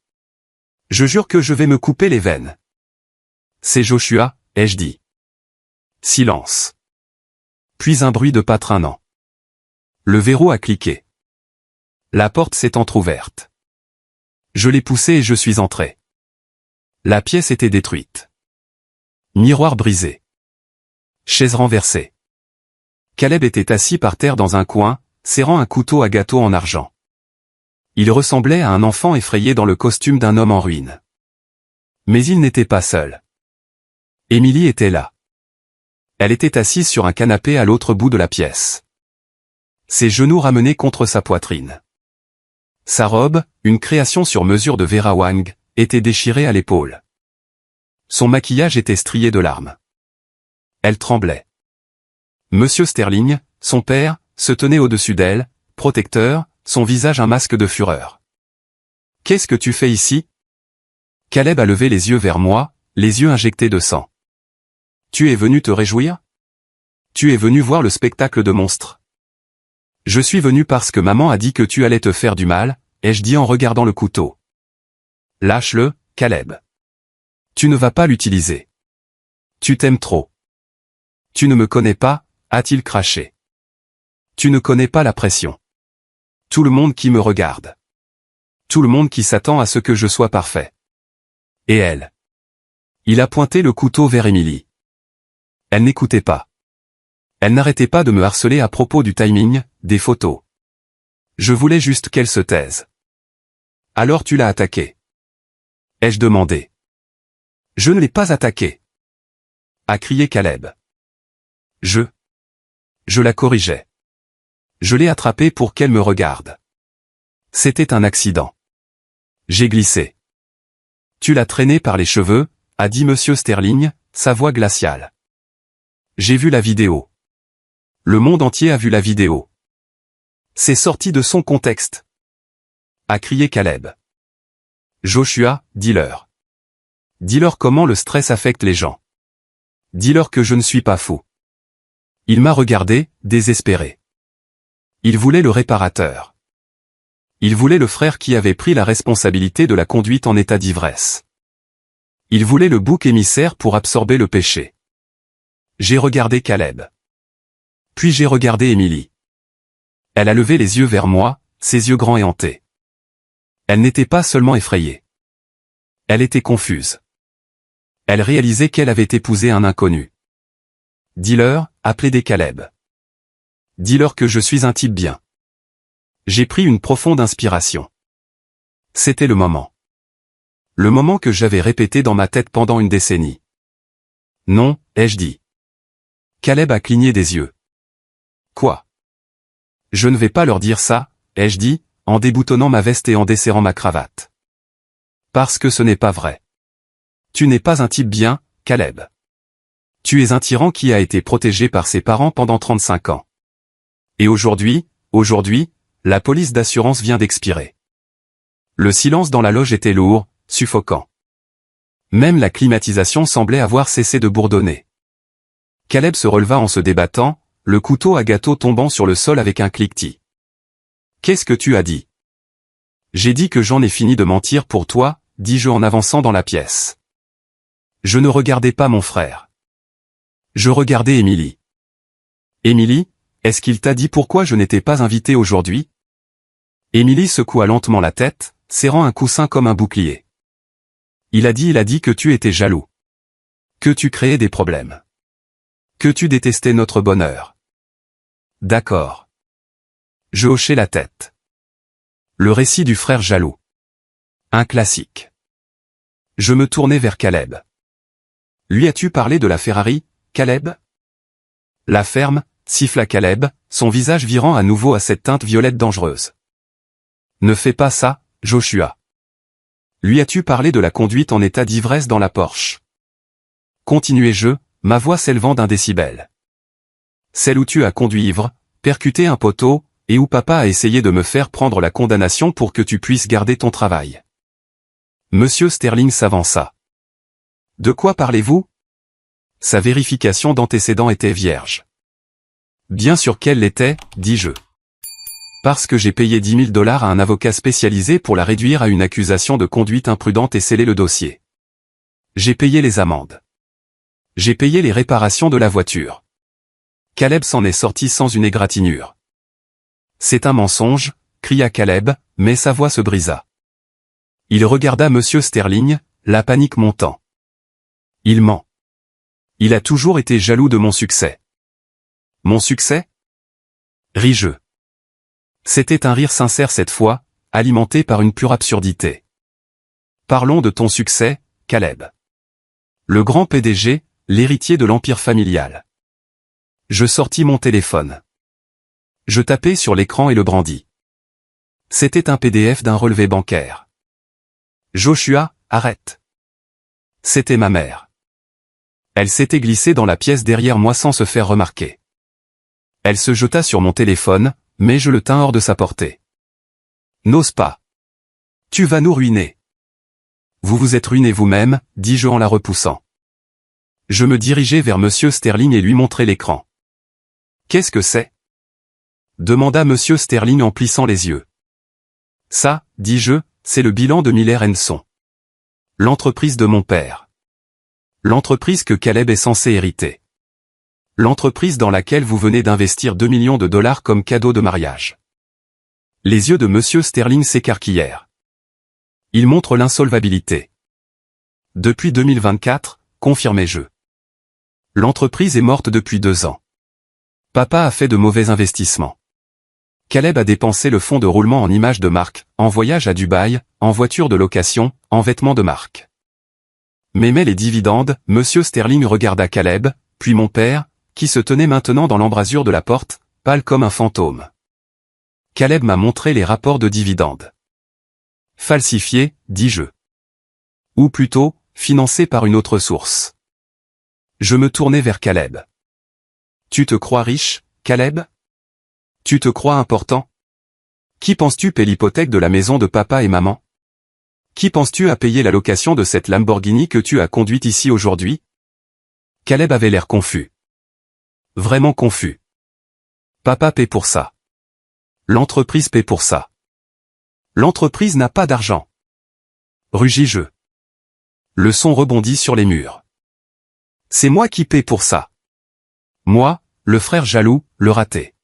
Je jure que je vais me couper les veines. C'est Joshua, ai-je dit. Silence. Puis un bruit de pas traînant. Le verrou a cliqué. La porte s'est entr'ouverte. Je l'ai poussée et je suis entré. La pièce était détruite. Miroir brisé. Chaise renversée. Caleb était assis par terre dans un coin, serrant un couteau à gâteau en argent. Il ressemblait à un enfant effrayé dans le costume d'un homme en ruine. Mais il n'était pas seul. Émilie était là. Elle était assise sur un canapé à l'autre bout de la pièce. Ses genoux ramenés contre sa poitrine. Sa robe, une création sur mesure de Vera Wang, était déchirée à l'épaule. Son maquillage était strié de larmes. Elle tremblait. Monsieur Sterling, son père, se tenait au-dessus d'elle, protecteur, son visage un masque de fureur. « Qu'est-ce que tu fais ici ?» Caleb a levé les yeux vers moi, les yeux injectés de sang. « Tu es venu te réjouir ? Tu es venu voir le spectacle de monstres. Je suis venu parce que maman a dit que tu allais te faire du mal, ai-je dit en regardant le couteau. Lâche-le, Caleb. Tu ne vas pas l'utiliser. Tu t'aimes trop. Tu ne me connais pas, a-t-il craché. Tu ne connais pas la pression. Tout le monde qui me regarde. Tout le monde qui s'attend à ce que je sois parfait. Et elle. Il a pointé le couteau vers Émilie. Elle n'écoutait pas. Elle n'arrêtait pas de me harceler à propos du timing, des photos. Je voulais juste qu'elle se taise. Alors tu l'as attaquée. Ai-je demandé. Je ne l'ai pas attaquée. A crié Caleb. Je la corrigeais. Je l'ai attrapée pour qu'elle me regarde. C'était un accident. J'ai glissé. Tu l'as traînée par les cheveux, a dit Monsieur Sterling, sa voix glaciale. J'ai vu la vidéo. Le monde entier a vu la vidéo. C'est sorti de son contexte. A crié Caleb. Joshua, dis-leur. Dis-leur comment le stress affecte les gens. Dis-leur que je ne suis pas fou. Il m'a regardé, désespéré. Il voulait le réparateur. Il voulait le frère qui avait pris la responsabilité de la conduite en état d'ivresse. Il voulait le bouc émissaire pour absorber le péché. J'ai regardé Caleb. Puis j'ai regardé Émilie. Elle a levé les yeux vers moi, ses yeux grands et hantés. Elle n'était pas seulement effrayée. Elle était confuse. Elle réalisait qu'elle avait épousé un inconnu. Dis-leur, a plaidé Caleb. Dis-leur que je suis un type bien. J'ai pris une profonde inspiration. C'était le moment. Le moment que j'avais répété dans ma tête pendant une décennie. Non, ai-je dit. Caleb a cligné des yeux. Quoi? Je ne vais pas leur dire ça, ai-je dit, en déboutonnant ma veste et en desserrant ma cravate. Parce que ce n'est pas vrai. Tu n'es pas un type bien, Caleb. Tu es un tyran qui a été protégé par ses parents pendant 35 ans. Et aujourd'hui, la police d'assurance vient d'expirer. Le silence dans la loge était lourd, suffocant. Même la climatisation semblait avoir cessé de bourdonner. Caleb se releva en se débattant, le couteau à gâteau tombant sur le sol avec un cliquetis. « Qu'est-ce que tu as dit ?»« J'ai dit que j'en ai fini de mentir pour toi, dis-je en avançant dans la pièce. Je ne regardais pas mon frère. Je regardais Émilie. Émilie, est-ce qu'il t'a dit pourquoi je n'étais pas invité aujourd'hui? Émilie secoua lentement la tête, serrant un coussin comme un bouclier. Il a dit que tu étais jaloux. Que tu créais des problèmes. Que tu détestais notre bonheur. D'accord. Je hochai la tête. Le récit du frère jaloux. Un classique. Je me tournai vers Caleb. Lui as-tu parlé de la Ferrari, Caleb? La ferme, siffla Caleb, son visage virant à nouveau à cette teinte violette dangereuse. Ne fais pas ça, Joshua. Lui as-tu parlé de la conduite en état d'ivresse dans la Porsche? Continuai-je, ma voix s'élevant d'un décibel. Celle où tu as conduit ivre, percuté un poteau, et où papa a essayé de me faire prendre la condamnation pour que tu puisses garder ton travail. Monsieur Sterling s'avança. De quoi parlez-vous? Sa vérification d'antécédents était vierge. Bien sûr qu'elle l'était, dis-je. Parce que j'ai payé 10 000 $ à un avocat spécialisé pour la réduire à une accusation de conduite imprudente et sceller le dossier. J'ai payé les amendes. J'ai payé les réparations de la voiture. Caleb s'en est sorti sans une égratignure. C'est un mensonge, cria Caleb, mais sa voix se brisa. Il regarda Monsieur Sterling, la panique montant. Il ment. Il a toujours été jaloux de mon succès. Mon succès? Ris-je. C'était un rire sincère cette fois, alimenté par une pure absurdité. Parlons de ton succès, Caleb. Le grand PDG, l'héritier de l'empire familial. Je sortis mon téléphone. Je tapai sur l'écran et le brandis. C'était un PDF d'un relevé bancaire. Joshua, arrête. C'était ma mère. Elle s'était glissée dans la pièce derrière moi sans se faire remarquer. Elle se jeta sur mon téléphone, mais je le tins hors de sa portée. N'ose pas. Tu vas nous ruiner. Vous vous êtes ruiné vous-même, dis-je en la repoussant. Je me dirigeai vers Monsieur Sterling et lui montrai l'écran. Qu'est-ce que c'est? Demanda Monsieur Sterling en plissant les yeux. Ça, dis-je, c'est le bilan de Miller & Son. L'entreprise de mon père. L'entreprise que Caleb est censé hériter. L'entreprise dans laquelle vous venez d'investir 2 millions de $ comme cadeau de mariage. Les yeux de Monsieur Sterling s'écarquillèrent. Il montre l'insolvabilité. Depuis 2024, confirmai-je. L'entreprise est morte depuis 2 ans. Papa a fait de mauvais investissements. Caleb a dépensé le fonds de roulement en images de marque, en voyage à Dubaï, en voiture de location, en vêtements de marque. Mais les dividendes, Monsieur Sterling regarda Caleb, puis mon père, qui se tenait maintenant dans l'embrasure de la porte, pâle comme un fantôme. Caleb m'a montré les rapports de dividendes. Falsifiés, dis-je. Ou plutôt, financés par une autre source. Je me tournai vers Caleb. Tu te crois riche, Caleb? Tu te crois important? Qui penses-tu paie l'hypothèque de la maison de papa et maman? Qui penses-tu a payé la location de cette Lamborghini que tu as conduite ici aujourd'hui? Caleb avait l'air confus. Vraiment confus. Papa paie pour ça. L'entreprise paie pour ça. L'entreprise n'a pas d'argent. Rugis-je. Le son rebondit sur les murs. C'est moi qui paie pour ça. Moi, le frère jaloux, le raté.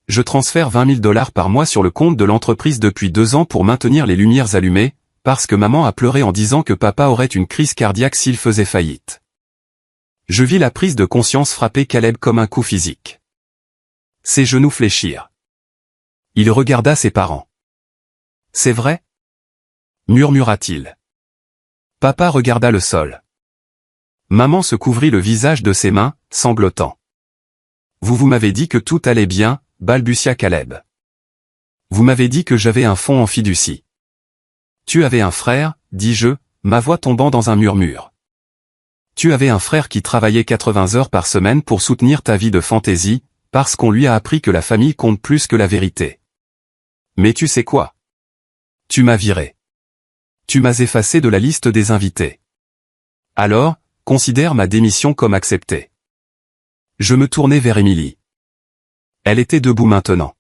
Je transfère 20 000 $ par mois sur le compte de l'entreprise depuis 2 ans pour maintenir les lumières allumées, parce que maman a pleuré en disant que papa aurait une crise cardiaque s'il faisait faillite. Je vis la prise de conscience frapper Caleb comme un coup physique. Ses genoux fléchirent. Il regarda ses parents. C'est vrai? Murmura-t-il. Papa regarda le sol. Maman se couvrit le visage de ses mains, sanglotant. Vous m'avez dit que tout allait bien, balbutia Caleb. Vous m'avez dit que j'avais un fonds en fiducie. Tu avais un frère, dis-je, ma voix tombant dans un murmure. Tu avais un frère qui travaillait 80 heures par semaine pour soutenir ta vie de fantaisie, parce qu'on lui a appris que la famille compte plus que la vérité. Mais tu sais quoi? Tu m'as viré. Tu m'as effacé de la liste des invités. Alors, considère ma démission comme acceptée. Je me tournai vers Émilie. Elle était debout maintenant.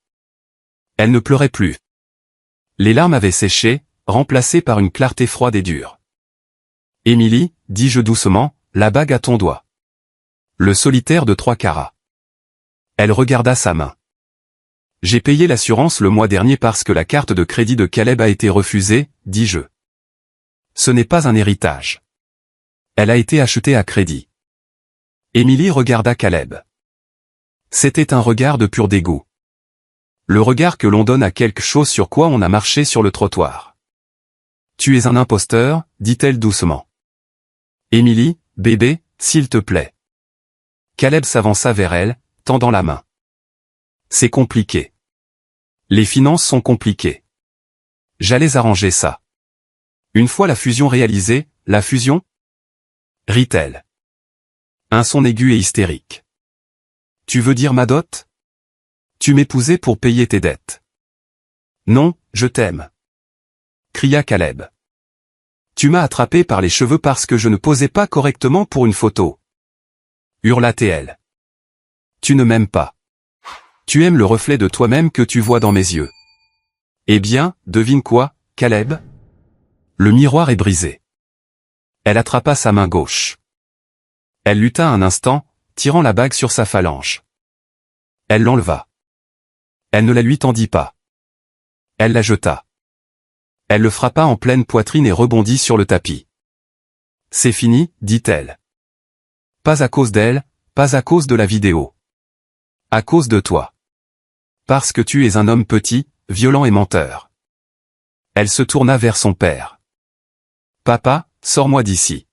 Elle ne pleurait plus. Les larmes avaient séché, remplacées par une clarté froide et dure. Émilie, dis-je doucement, la bague à ton doigt. Le solitaire de 3 carats. Elle regarda sa main. J'ai payé l'assurance le mois dernier parce que la carte de crédit de Caleb a été refusée, dis-je. Ce n'est pas un héritage. Elle a été achetée à crédit. Émilie regarda Caleb. C'était un regard de pur dégoût. Le regard que l'on donne à quelque chose sur quoi on a marché sur le trottoir. Tu es un imposteur, dit-elle doucement. Émilie, bébé, s'il te plaît. Caleb s'avança vers elle, tendant la main. C'est compliqué. Les finances sont compliquées. J'allais arranger ça. Une fois la fusion réalisée, la fusion? Rit-elle. Un son aigu et hystérique. Tu veux dire ma dot? Tu m'épousais pour payer tes dettes. Non, je t'aime. Cria Caleb. Tu m'as attrapé par les cheveux parce que je ne posais pas correctement pour une photo. Hurla-t-elle. Tu ne m'aimes pas. Tu aimes le reflet de toi-même que tu vois dans mes yeux. Eh bien, devine quoi, Caleb? Le miroir est brisé. Elle attrapa sa main gauche. Elle lutta un instant, tirant la bague sur sa phalange. Elle l'enleva. Elle ne la lui tendit pas. Elle la jeta. Elle le frappa en pleine poitrine et rebondit sur le tapis. C'est fini, dit-elle. Pas à cause d'elle, pas à cause de la vidéo. À cause de toi. Parce que tu es un homme petit, violent et menteur. Elle se tourna vers son père. Papa, sors-moi d'ici.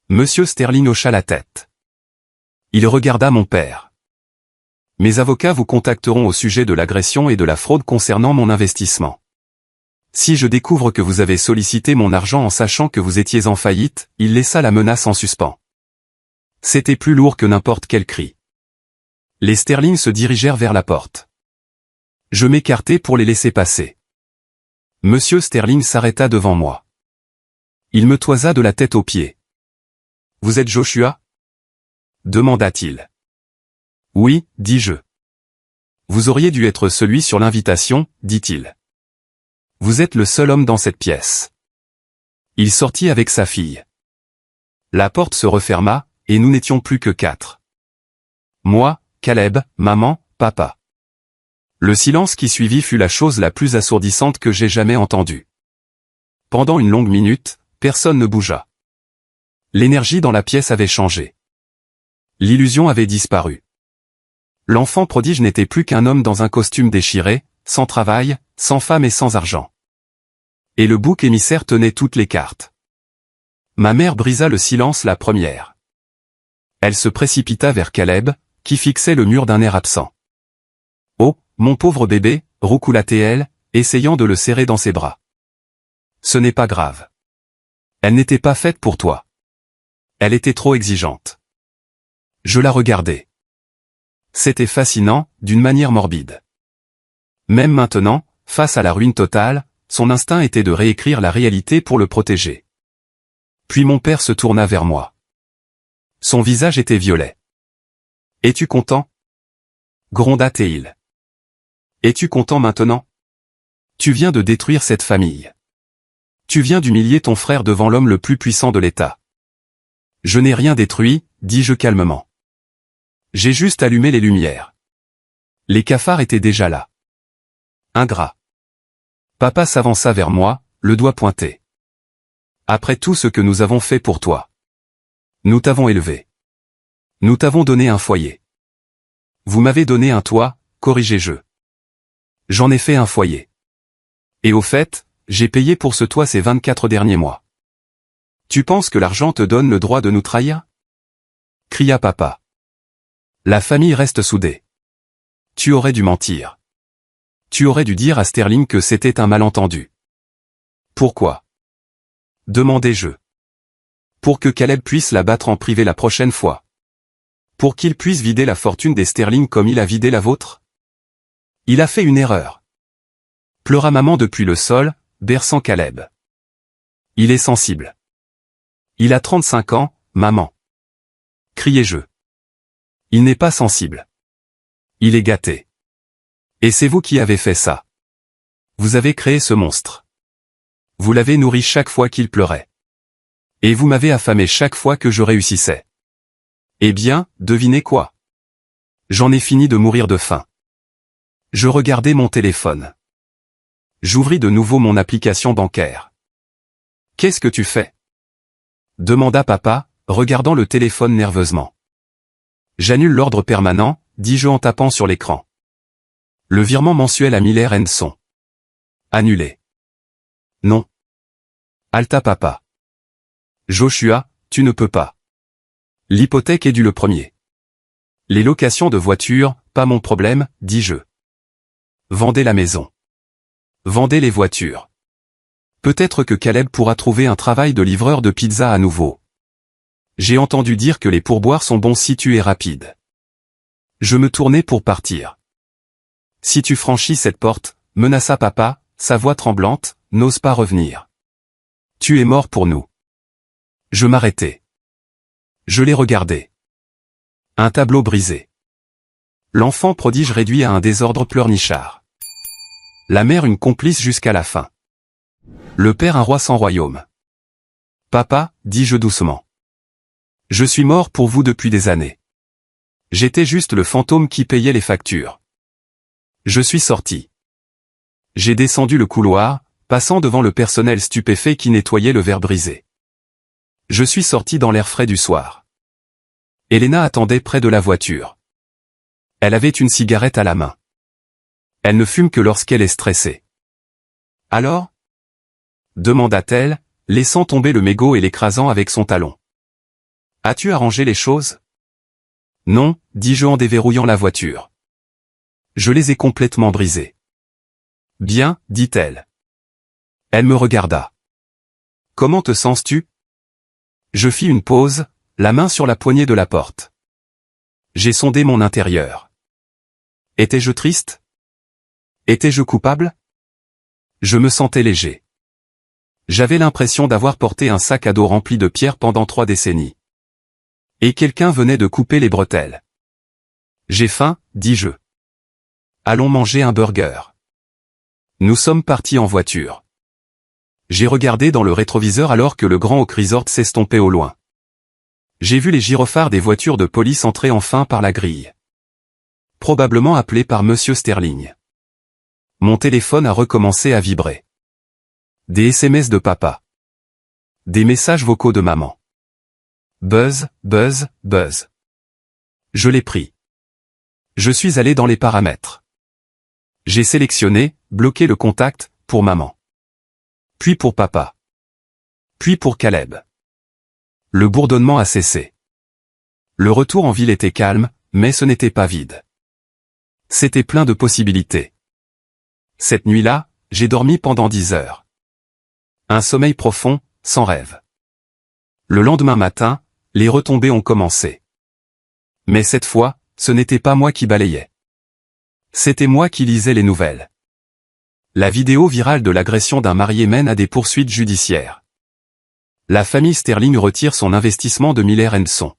Monsieur Sterling hocha la tête. Il regarda mon père. Mes avocats vous contacteront au sujet de l'agression et de la fraude concernant mon investissement. Si je découvre que vous avez sollicité mon argent en sachant que vous étiez en faillite, il laissa la menace en suspens. C'était plus lourd que n'importe quel cri. Les Sterling se dirigèrent vers la porte. Je m'écartai pour les laisser passer. Monsieur Sterling s'arrêta devant moi. Il me toisa de la tête aux pieds. « Vous êtes Joshua ?» demanda-t-il. « Oui, dis-je. »« Vous auriez dû être celui sur l'invitation, dit-il. »« Vous êtes le seul homme dans cette pièce. » Il sortit avec sa fille. La porte se referma, et nous n'étions plus que 4. Moi, Caleb, maman, papa. Le silence qui suivit fut la chose la plus assourdissante que j'ai jamais entendue. Pendant une longue minute, personne ne bougea. L'énergie dans la pièce avait changé. L'illusion avait disparu. L'enfant prodige n'était plus qu'un homme dans un costume déchiré, sans travail, sans femme et sans argent. Et le bouc émissaire tenait toutes les cartes. Ma mère brisa le silence la première. Elle se précipita vers Caleb, qui fixait le mur d'un air absent. « Oh, mon pauvre bébé » roucoula-t-elle, essayant de le serrer dans ses bras. « Ce n'est pas grave. Elle n'était pas faite pour toi. Elle était trop exigeante. » Je la regardais. C'était fascinant, d'une manière morbide. Même maintenant, face à la ruine totale, son instinct était de réécrire la réalité pour le protéger. Puis mon père se tourna vers moi. Son visage était violet. « Es-tu content ?» gronda-t-il. « Es-tu content maintenant ? Tu viens de détruire cette famille. Tu viens d'humilier ton frère devant l'homme le plus puissant de l'État. » Je n'ai rien détruit, dis-je calmement. J'ai juste allumé les lumières. Les cafards étaient déjà là. Ingrat. Papa s'avança vers moi, le doigt pointé. Après tout ce que nous avons fait pour toi. Nous t'avons élevé. Nous t'avons donné un foyer. Vous m'avez donné un toit, corrigez-je. J'en ai fait un foyer. Et au fait, j'ai payé pour ce toit ces 24 derniers mois. Tu penses que l'argent te donne le droit de nous trahir ? Cria papa. La famille reste soudée. Tu aurais dû mentir. Tu aurais dû dire à Sterling que c'était un malentendu. Pourquoi ? Demandai-je. Pour que Caleb puisse la battre en privé la prochaine fois. Pour qu'il puisse vider la fortune des Sterling comme il a vidé la vôtre ? Il a fait une erreur. Pleura maman depuis le sol, berçant Caleb. Il est sensible. Il a 35 ans, maman. Criai-je. Il n'est pas sensible. Il est gâté. Et c'est vous qui avez fait ça. Vous avez créé ce monstre. Vous l'avez nourri chaque fois qu'il pleurait. Et vous m'avez affamé chaque fois que je réussissais. Eh bien, devinez quoi? J'en ai fini de mourir de faim. Je regardais mon téléphone. J'ouvris de nouveau mon application bancaire. Qu'est-ce que tu fais? Demanda papa, regardant le téléphone nerveusement. J'annule l'ordre permanent, dis-je en tapant sur l'écran. Le virement mensuel à Miller & Son. Annulé. Non. Alta papa. Joshua, tu ne peux pas. L'hypothèque est due le premier. Les locations de voitures, pas mon problème, dis-je. Vendez la maison. Vendez les voitures. Peut-être que Caleb pourra trouver un travail de livreur de pizza à nouveau. J'ai entendu dire que les pourboires sont bons si tu es rapide. Je me tournai pour partir. Si tu franchis cette porte, menaça papa, sa voix tremblante, n'ose pas revenir. Tu es mort pour nous. Je m'arrêtai. Je l'ai regardé. Un tableau brisé. L'enfant prodige réduit à un désordre pleurnichard. La mère une complice jusqu'à la fin. Le père un roi sans royaume. Papa, dis-je doucement. Je suis mort pour vous depuis des années. J'étais juste le fantôme qui payait les factures. Je suis sorti. J'ai descendu le couloir, passant devant le personnel stupéfait qui nettoyait le verre brisé. Je suis sorti dans l'air frais du soir. Elena attendait près de la voiture. Elle avait une cigarette à la main. Elle ne fume que lorsqu'elle est stressée. Alors ? Demanda-t-elle, laissant tomber le mégot et l'écrasant avec son talon. As-tu arrangé les choses ? Non, dis-je en déverrouillant la voiture. Je les ai complètement brisées. Bien, dit-elle. Elle me regarda. Comment te sens-tu ? Je fis une pause, la main sur la poignée de la porte. J'ai sondé mon intérieur. Étais-je triste ? Étais-je coupable ? Je me sentais léger. J'avais l'impression d'avoir porté un sac à dos rempli de pierres pendant 3 décennies. Et quelqu'un venait de couper les bretelles. J'ai faim, dis-je. Allons manger un burger. Nous sommes partis en voiture. J'ai regardé dans le rétroviseur alors que le Grand Oak Resort s'estompait au loin. J'ai vu les gyrophares des voitures de police entrer enfin par la grille. Probablement appelés par Monsieur Sterling. Mon téléphone a recommencé à vibrer. Des SMS de papa. Des messages vocaux de maman. Buzz, buzz, buzz. Je l'ai pris. Je suis allé dans les paramètres. J'ai sélectionné, bloqué le contact, pour maman. Puis pour papa. Puis pour Caleb. Le bourdonnement a cessé. Le retour en ville était calme, mais ce n'était pas vide. C'était plein de possibilités. Cette nuit-là, j'ai dormi pendant 10 heures. Un sommeil profond, sans rêve. Le lendemain matin, les retombées ont commencé. Mais cette fois, ce n'était pas moi qui balayais. C'était moi qui lisais les nouvelles. La vidéo virale de l'agression d'un marié mène à des poursuites judiciaires. La famille Sterling retire son investissement de Miller & Son.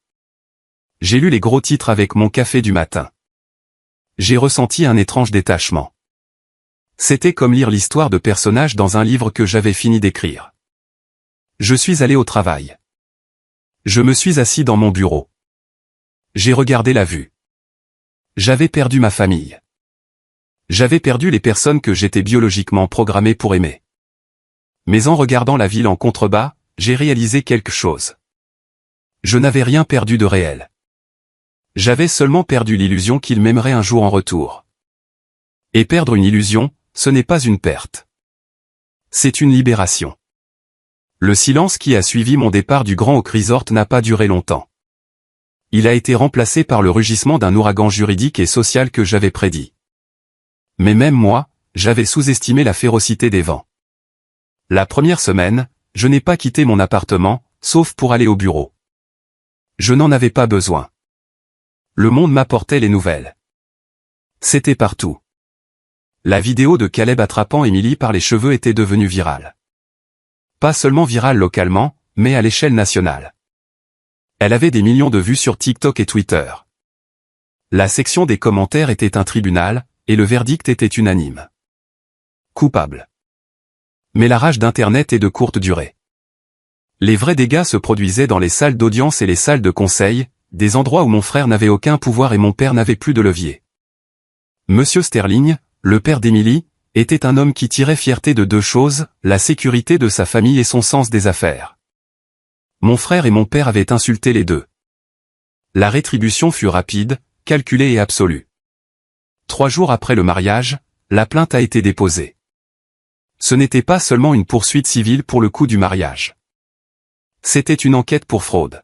J'ai lu les gros titres avec mon café du matin. J'ai ressenti un étrange détachement. C'était comme lire l'histoire de personnages dans un livre que j'avais fini d'écrire. Je suis allé au travail. Je me suis assis dans mon bureau. J'ai regardé la vue. J'avais perdu ma famille. J'avais perdu les personnes que j'étais biologiquement programmé pour aimer. Mais en regardant la ville en contrebas, j'ai réalisé quelque chose. Je n'avais rien perdu de réel. J'avais seulement perdu l'illusion qu'il m'aimerait un jour en retour. Et perdre une illusion, ce n'est pas une perte. C'est une libération. Le silence qui a suivi mon départ du Grand Oak Resort n'a pas duré longtemps. Il a été remplacé par le rugissement d'un ouragan juridique et social que j'avais prédit. Mais même moi, j'avais sous-estimé la férocité des vents. La première semaine, je n'ai pas quitté mon appartement, sauf pour aller au bureau. Je n'en avais pas besoin. Le monde m'apportait les nouvelles. C'était partout. La vidéo de Caleb attrapant Emily par les cheveux était devenue virale. Pas seulement virale localement, mais à l'échelle nationale. Elle avait des millions de vues sur TikTok et Twitter. La section des commentaires était un tribunal, et le verdict était unanime. Coupable. Mais la rage d'Internet est de courte durée. Les vrais dégâts se produisaient dans les salles d'audience et les salles de conseil, des endroits où mon frère n'avait aucun pouvoir et mon père n'avait plus de levier. Monsieur Sterling, le père d'Emily, était un homme qui tirait fierté de 2 choses, la sécurité de sa famille et son sens des affaires. Mon frère et mon père avaient insulté les deux. La rétribution fut rapide, calculée et absolue. 3 jours après le mariage, la plainte a été déposée. Ce n'était pas seulement une poursuite civile pour le coût du mariage. C'était une enquête pour fraude.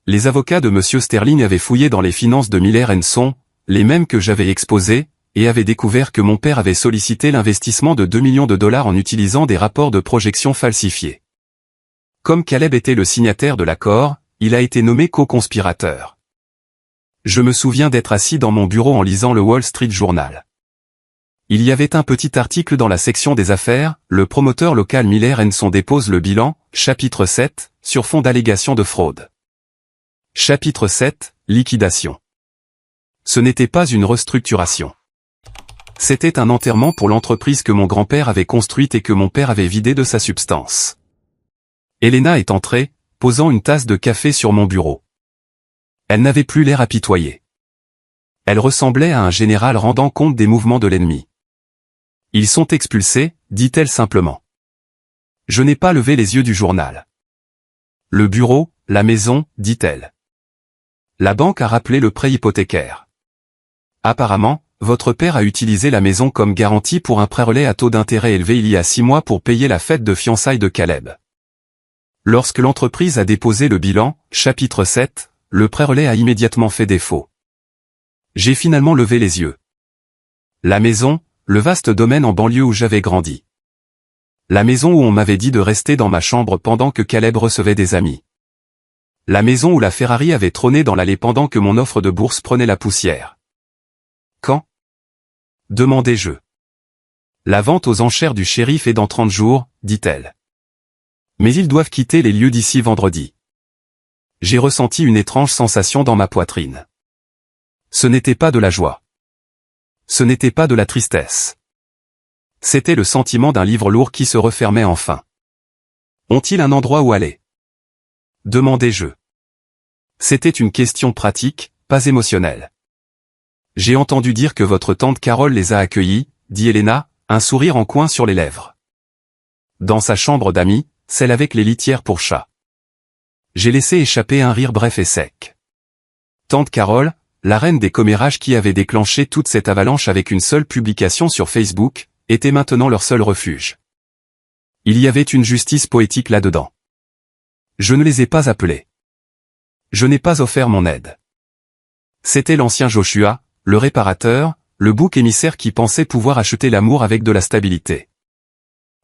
Les avocats de Monsieur Sterling avaient fouillé dans les finances de Miller & Son, les mêmes que j'avais exposées, et avaient découvert que mon père avait sollicité l'investissement de 2 millions de dollars en utilisant des rapports de projection falsifiés. Comme Caleb était le signataire de l'accord, il a été nommé co-conspirateur. Je me souviens d'être assis dans mon bureau en lisant le Wall Street Journal. Il y avait un petit article dans la section des affaires, le promoteur local Miller & Son dépose le bilan, chapitre 7, sur fond d'allégations de fraude. Chapitre 7, liquidation. Ce n'était pas une restructuration. C'était un enterrement pour l'entreprise que mon grand-père avait construite et que mon père avait vidée de sa substance. Elena est entrée, posant une tasse de café sur mon bureau. Elle n'avait plus l'air apitoyé. Elle ressemblait à un général rendant compte des mouvements de l'ennemi. « Ils sont expulsés », dit-elle simplement. Je n'ai pas levé les yeux du journal. « Le bureau, la maison », dit-elle. La banque a rappelé le prêt hypothécaire. Apparemment, votre père a utilisé la maison comme garantie pour un prêt relais à taux d'intérêt élevé il y a 6 mois pour payer la fête de fiançailles de Caleb. Lorsque l'entreprise a déposé le bilan, chapitre 7, le prêt relais a immédiatement fait défaut. J'ai finalement levé les yeux. La maison, le vaste domaine en banlieue où j'avais grandi. La maison où on m'avait dit de rester dans ma chambre pendant que Caleb recevait des amis. La maison où la Ferrari avait trôné dans l'allée pendant que mon offre de bourse prenait la poussière. Quand ? Demandai-je. La vente aux enchères du shérif est dans 30 jours, dit-elle. Mais ils doivent quitter les lieux d'ici vendredi. J'ai ressenti une étrange sensation dans ma poitrine. Ce n'était pas de la joie. Ce n'était pas de la tristesse. C'était le sentiment d'un livre lourd qui se refermait enfin. Ont-ils un endroit où aller ? Demandai-je. C'était une question pratique, pas émotionnelle. J'ai entendu dire que votre tante Carole les a accueillis, dit Elena, un sourire en coin sur les lèvres. Dans sa chambre d'amis, celle avec les litières pour chats. J'ai laissé échapper un rire bref et sec. Tante Carole, la reine des commérages qui avait déclenché toute cette avalanche avec une seule publication sur Facebook, était maintenant leur seul refuge. Il y avait une justice poétique là-dedans. Je ne les ai pas appelés. Je n'ai pas offert mon aide. C'était l'ancien Joshua, le réparateur, le bouc émissaire qui pensait pouvoir acheter l'amour avec de la stabilité.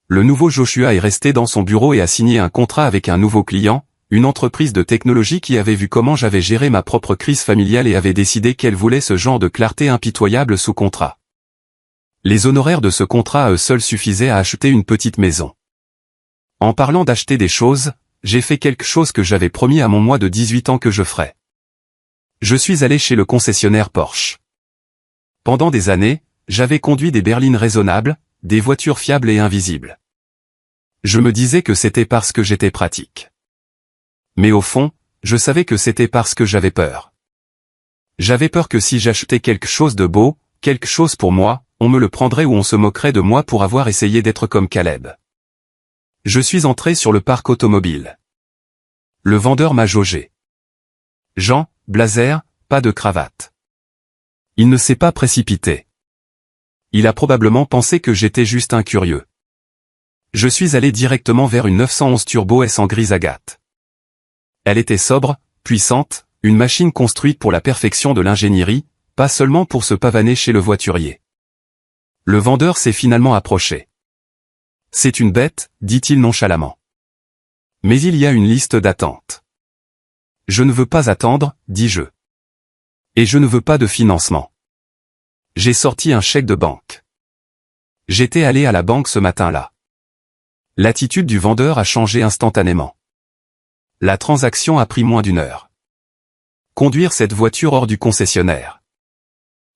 Le nouveau Joshua est resté dans son bureau et a signé un contrat avec un nouveau client, une entreprise de technologie qui avait vu comment j'avais géré ma propre crise familiale et avait décidé qu'elle voulait ce genre de clarté impitoyable sous contrat. Les honoraires de ce contrat à eux seuls suffisaient à acheter une petite maison. En parlant d'acheter des choses, j'ai fait quelque chose que j'avais promis à mon moi de 18 ans que je ferais. Je suis allé chez le concessionnaire Porsche. Pendant des années, j'avais conduit des berlines raisonnables, des voitures fiables et invisibles. Je me disais que c'était parce que j'étais pratique. Mais au fond, je savais que c'était parce que j'avais peur. J'avais peur que si j'achetais quelque chose de beau, quelque chose pour moi, on me le prendrait ou on se moquerait de moi pour avoir essayé d'être comme Caleb. Je suis entré sur le parc automobile. Le vendeur m'a jaugé. Jean, blazer, pas de cravate. Il ne s'est pas précipité. Il a probablement pensé que j'étais juste un curieux. Je suis allé directement vers une 911 Turbo S en gris agate. Elle était sobre, puissante, une machine construite pour la perfection de l'ingénierie, pas seulement pour se pavaner chez le voiturier. Le vendeur s'est finalement approché. C'est une bête, dit-il nonchalamment. Mais il y a une liste d'attente. Je ne veux pas attendre, dis-je. Et je ne veux pas de financement. J'ai sorti un chèque de banque. J'étais allé à la banque ce matin-là. L'attitude du vendeur a changé instantanément. La transaction a pris moins d'1 heure. Conduire cette voiture hors du concessionnaire.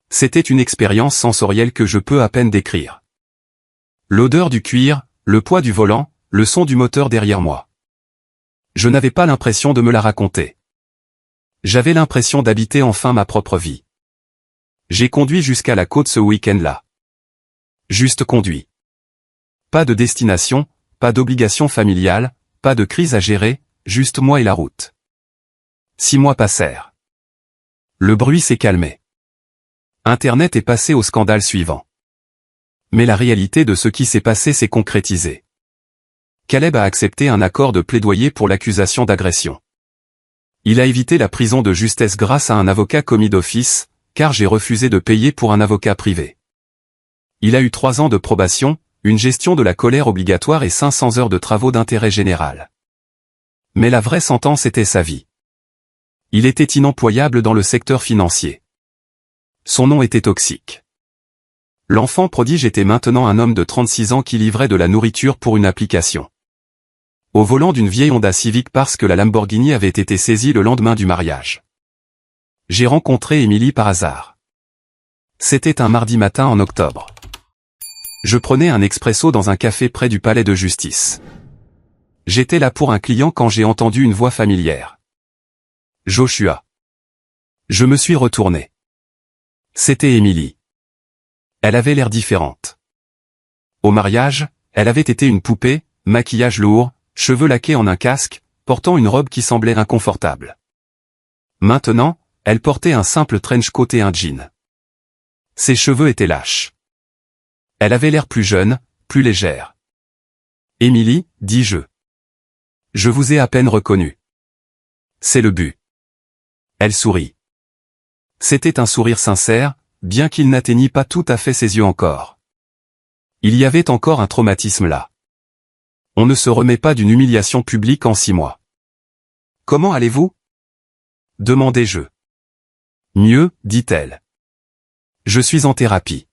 C'était une expérience sensorielle que je peux à peine décrire. L'odeur du cuir, le poids du volant, le son du moteur derrière moi. Je n'avais pas l'impression de me la raconter. J'avais l'impression d'habiter enfin ma propre vie. J'ai conduit jusqu'à la côte ce week-end-là. Juste conduit. Pas de destination, pas d'obligation familiale, pas de crise à gérer, juste moi et la route. 6 mois passèrent. Le bruit s'est calmé. Internet est passé au scandale suivant. Mais la réalité de ce qui s'est passé s'est concrétisée. Caleb a accepté un accord de plaidoyer pour l'accusation d'agression. Il a évité la prison de justesse grâce à un avocat commis d'office, car j'ai refusé de payer pour un avocat privé. Il a eu 3 ans de probation, une gestion de la colère obligatoire et 500 heures de travaux d'intérêt général. Mais la vraie sentence était sa vie. Il était inemployable dans le secteur financier. Son nom était toxique. L'enfant prodige était maintenant un homme de 36 ans qui livrait de la nourriture pour une application. Au volant d'une vieille Honda Civic parce que la Lamborghini avait été saisie le lendemain du mariage. J'ai rencontré Émilie par hasard. C'était un mardi matin en octobre. Je prenais un expresso dans un café près du palais de justice. J'étais là pour un client quand j'ai entendu une voix familière. Joshua. Je me suis retourné. C'était Emily. Elle avait l'air différente. Au mariage, elle avait été une poupée, maquillage lourd, cheveux laqués en un casque, portant une robe qui semblait inconfortable. Maintenant, elle portait un simple trench coat et un jean. Ses cheveux étaient lâches. Elle avait l'air plus jeune, plus légère. « Emily, dis-je. Je vous ai à peine reconnu. »« C'est le but. » Elle sourit. C'était un sourire sincère, bien qu'il n'atteignît pas tout à fait ses yeux encore. Il y avait encore un traumatisme là. On ne se remet pas d'une humiliation publique en 6 mois. « Comment allez-vous » demandai-je. « Mieux, dit-elle. Je suis en thérapie.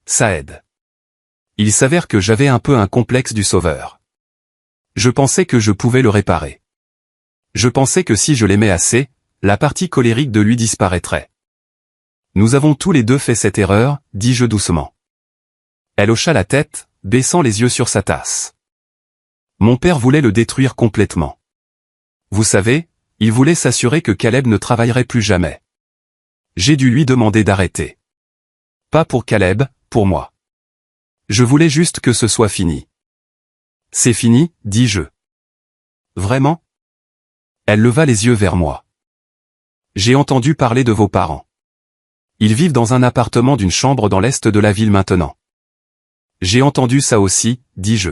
Ça aide. » Il s'avère que j'avais un peu un complexe du sauveur. Je pensais que je pouvais le réparer. Je pensais que si je l'aimais assez, la partie colérique de lui disparaîtrait. Nous avons tous les deux fait cette erreur, dis-je doucement. Elle hocha la tête, baissant les yeux sur sa tasse. Mon père voulait le détruire complètement. Vous savez, il voulait s'assurer que Caleb ne travaillerait plus jamais. J'ai dû lui demander d'arrêter. Pas pour Caleb, pour moi. Je voulais juste que ce soit fini. C'est fini, dis-je. Vraiment ? Elle leva les yeux vers moi. J'ai entendu parler de vos parents. Ils vivent dans un appartement d'une chambre dans l'est de la ville maintenant. J'ai entendu ça aussi, dis-je.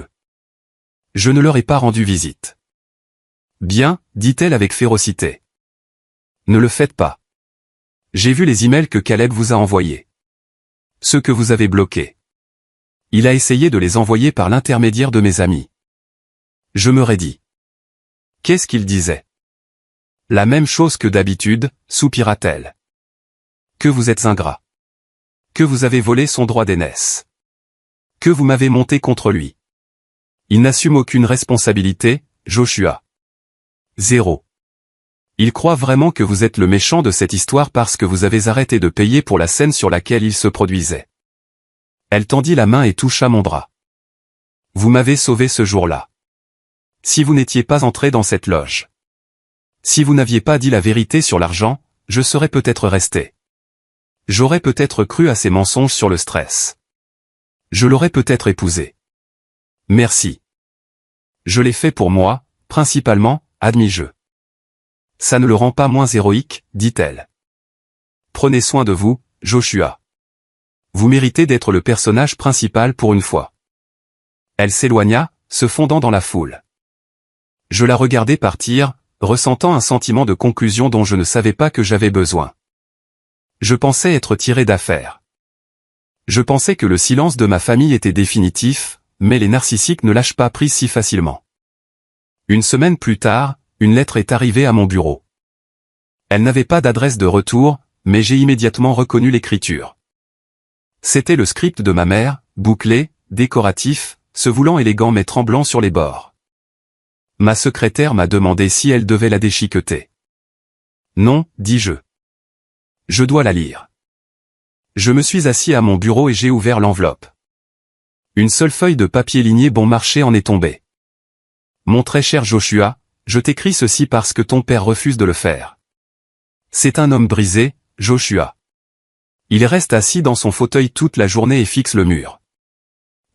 Je ne leur ai pas rendu visite. Bien, dit-elle avec férocité. Ne le faites pas. J'ai vu les emails que Caleb vous a envoyés. Ceux que vous avez bloqués. Il a essayé de les envoyer par l'intermédiaire de mes amis. Je me raidis. Qu'est-ce qu'il disait ? La même chose que d'habitude, soupira-t-elle. Que vous êtes ingrat. Que vous avez volé son droit d'aînesse. Que vous m'avez monté contre lui. Il n'assume aucune responsabilité, Joshua. 0. Il croit vraiment que vous êtes le méchant de cette histoire parce que vous avez arrêté de payer pour la scène sur laquelle il se produisait. Elle tendit la main et toucha mon bras. Vous m'avez sauvé ce jour-là. Si vous n'étiez pas entré dans cette loge. Si vous n'aviez pas dit la vérité sur l'argent, je serais peut-être resté. J'aurais peut-être cru à ces mensonges sur le stress. Je l'aurais peut-être épousé. Merci. Je l'ai fait pour moi, principalement, admis-je. Ça ne le rend pas moins héroïque, dit-elle. Prenez soin de vous, Joshua. Vous méritez d'être le personnage principal pour une fois. Elle s'éloigna, se fondant dans la foule. Je la regardais partir, ressentant un sentiment de conclusion dont je ne savais pas que j'avais besoin. Je pensais être tiré d'affaire. Je pensais que le silence de ma famille était définitif, mais les narcissiques ne lâchent pas prise si facilement. Une semaine plus tard, une lettre est arrivée à mon bureau. Elle n'avait pas d'adresse de retour, mais j'ai immédiatement reconnu l'écriture. C'était le script de ma mère, bouclé, décoratif, se voulant élégant mais tremblant sur les bords. Ma secrétaire m'a demandé si elle devait la déchiqueter. Non, dis-je. Je dois la lire. Je me suis assis à mon bureau et j'ai ouvert l'enveloppe. Une seule feuille de papier ligné bon marché en est tombée. Mon très cher Joshua, je t'écris ceci parce que ton père refuse de le faire. C'est un homme brisé, Joshua. Il reste assis dans son fauteuil toute la journée et fixe le mur.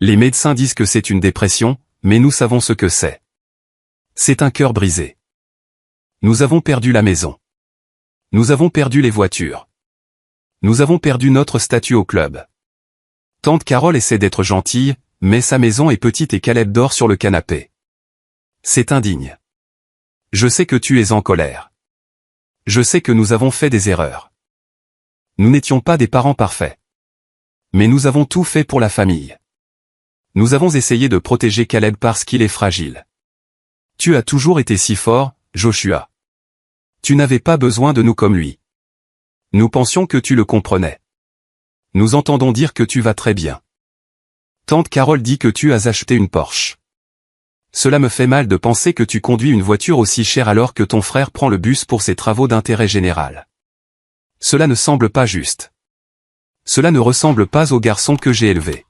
Les médecins disent que c'est une dépression, mais nous savons ce que c'est. C'est un cœur brisé. Nous avons perdu la maison. Nous avons perdu les voitures. Nous avons perdu notre statut au club. Tante Carole essaie d'être gentille, mais sa maison est petite et Caleb dort sur le canapé. C'est indigne. Je sais que tu es en colère. Je sais que nous avons fait des erreurs. Nous n'étions pas des parents parfaits. Mais nous avons tout fait pour la famille. Nous avons essayé de protéger Caleb parce qu'il est fragile. Tu as toujours été si fort, Joshua. Tu n'avais pas besoin de nous comme lui. Nous pensions que tu le comprenais. Nous entendons dire que tu vas très bien. Tante Carole dit que tu as acheté une Porsche. Cela me fait mal de penser que tu conduis une voiture aussi chère alors que ton frère prend le bus pour ses travaux d'intérêt général. Cela ne semble pas juste. Cela ne ressemble pas au garçon que j'ai élevé.